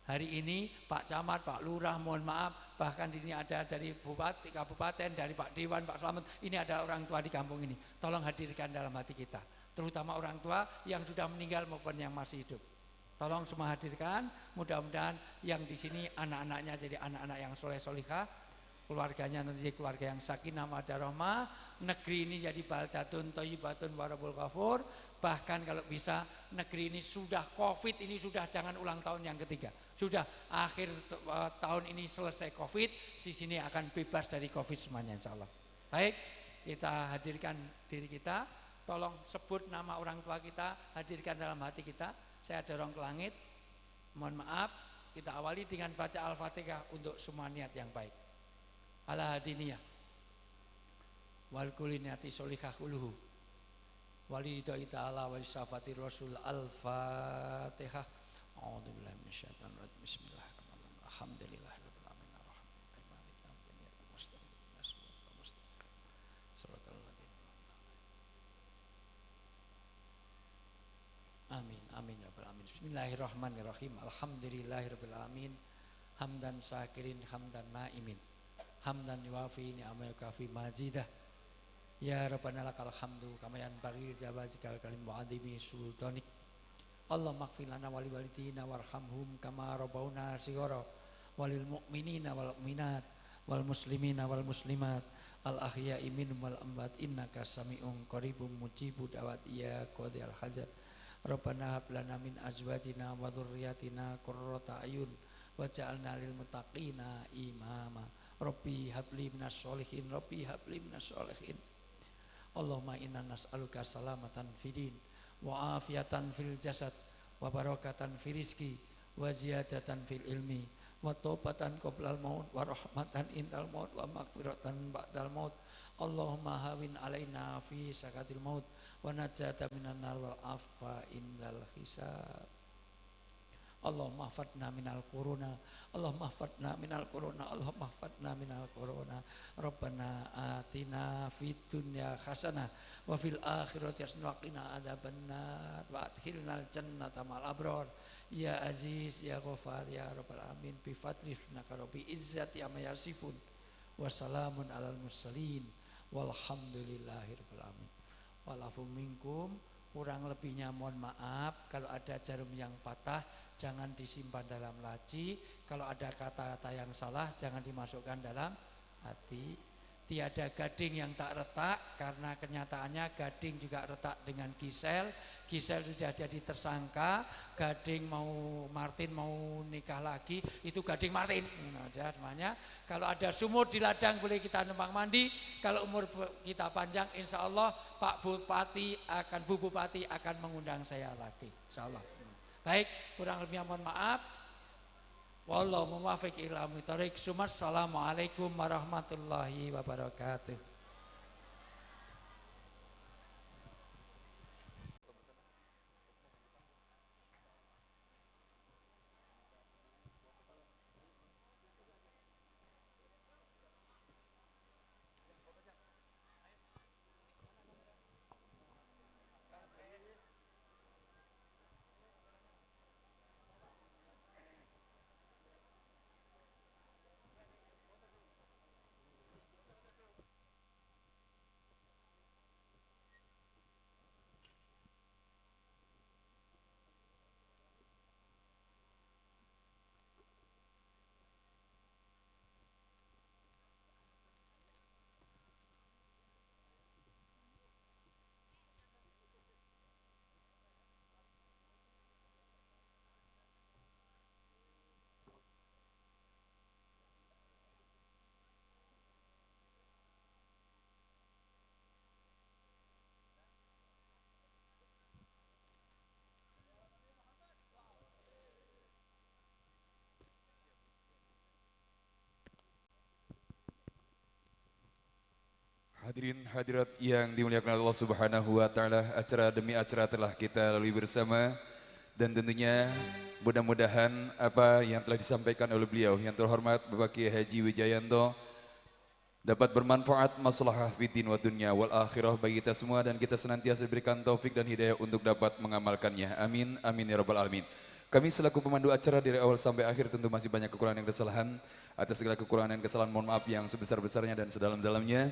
Hari ini Pak Camat, Pak Lurah, mohon maaf, bahkan di sini ada dari Bupati, Kabupaten, dari Pak Dewan, Pak Selamat, ini ada orang tua di kampung ini. Tolong hadirkan dalam hati kita, terutama orang tua yang sudah meninggal maupun yang masih hidup. Tolong semua hadirkan, mudah-mudahan yang di sini anak-anaknya jadi anak-anak yang soleh solihah, keluarganya nanti jadi keluarga yang sakinah mawaddah rahmah, negeri ini jadi baldatun thayyibatun wa rabbul ghafur. Bahkan kalau bisa negeri ini sudah Covid ini sudah jangan ulang tahun yang ketiga. Sudah akhir tahun ini selesai Covid, di sini akan bebas dari Covid semuanya insyaallah. Baik, kita hadirkan diri kita, tolong sebut nama orang tua kita, hadirkan dalam hati kita. Saya dorong ke langit. Mohon maaf, kita awali dengan baca Al-Fatihah untuk semua niat yang baik. Ala hadiniyah wal kulinati solihah uluhu walidai ta'ala wal syafati rasul al-fatihah. A'udzubillahi minasyaitonir rajim. Bismillahirrahmanirrahim. Alhamdulillahirabbil alamin arrahmanirrahim maliki yaumiddin iyyaka nasta'in ihdinas siratal mustaqim siratal ladzina amin amin ya rabbal alamin. Bismillahirrahmanirrahim. Alhamdulillahirabbil alamin hamdan syakirin hamdan naimin hamdan yuafi ni'ama yukafi majidah. Ya Rabbana lakal hamdu kama yanbaghi jawazikal kalim wa adimi sultanik. Allahumma ighfir lana wa li walidina warhamhum kama rabbawna shighara walil mu'minina wal mu'minat wal muslimina wal muslimat al ahya'i minhum wal amwat innaka sami'un qaribun mujibud da'wat ya qadiyal hajat. Rabbana hab lana min azwajina wa dzurriyyatina qurrata ayun waj'alna lil muttaqina imama. Rabbi habli minas sholihin, Rabbi habli minas sholihin. Allahumma inna nas'aluka salamatan fidin wa afiatan fil jasad wa barakatan fil rizki wa ziyadatan fil ilmi wa taubatan qoblal maut wa rahmatan indal maut wa maghfiratan ba'dal maut. Allahumma hawin alaina fi sakatil maut wa najata minan nar wal afa indal hisab. Allahumma hafadna minal corona, Allahumma hafadna minal corona, Allahumma hafadna minal corona. Rabbana atina fid dunya hasanah wa fil akhirati hasanah wa qina adzabannar wa adkhilnal jannata ma'al abrar. Ya Aziz ya Ghaffar ya Rabbal alamin bi fadlika rabbi izzati amma yasifun wa salamun alal mursalin walhamdulillahi rabbil alamin. Walafu minkum, kurang lebihnya mohon maaf. Kalau ada jarum yang patah jangan disimpan dalam laci. Kalau ada kata-kata yang salah jangan dimasukkan dalam hati. Tiada gading yang tak retak, karena kenyataannya gading juga retak dengan Gisel. Gisel sudah jadi tersangka. Gading Martin mau nikah lagi, itu gading Martin. Nah, namanya. Kalau ada sumur di ladang boleh kita numpang mandi. Kalau umur kita panjang, insya Allah Bu Bupati akan mengundang saya lagi, insya Allah. Baik, kurang lebihnya mohon maaf. Wallahu muwaffiq ila aqwamit thoriq. Assalamualaikum warahmatullahi wabarakatuh. Hadirin hadirat yang dimuliakan Allah Subhanahu wa taala, acara demi acara telah kita lalui bersama dan tentunya mudah-mudahan apa yang telah disampaikan oleh beliau yang terhormat Bapak Kiai Haji Wijayanto dapat bermanfaat maslahah fiddin wa dunya wal akhirah bagi kita semua dan kita senantiasa diberikan taufik dan hidayah untuk dapat mengamalkannya. Amin amin ya rabbal alamin. Kami selaku pemandu acara dari awal sampai akhir tentu masih banyak kekurangan dan kesalahan. Atas segala kekurangan dan kesalahan mohon maaf yang sebesar-besarnya dan sedalam-dalamnya.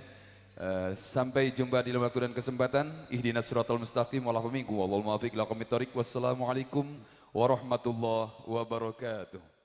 Sampai jumpa di lain waktu dan kesempatan. Ihdinas siratal mustaqim wallahul muwaffiq ila aqwamit thoriq. Wassalamualaikum warahmatullahi wabarakatuh.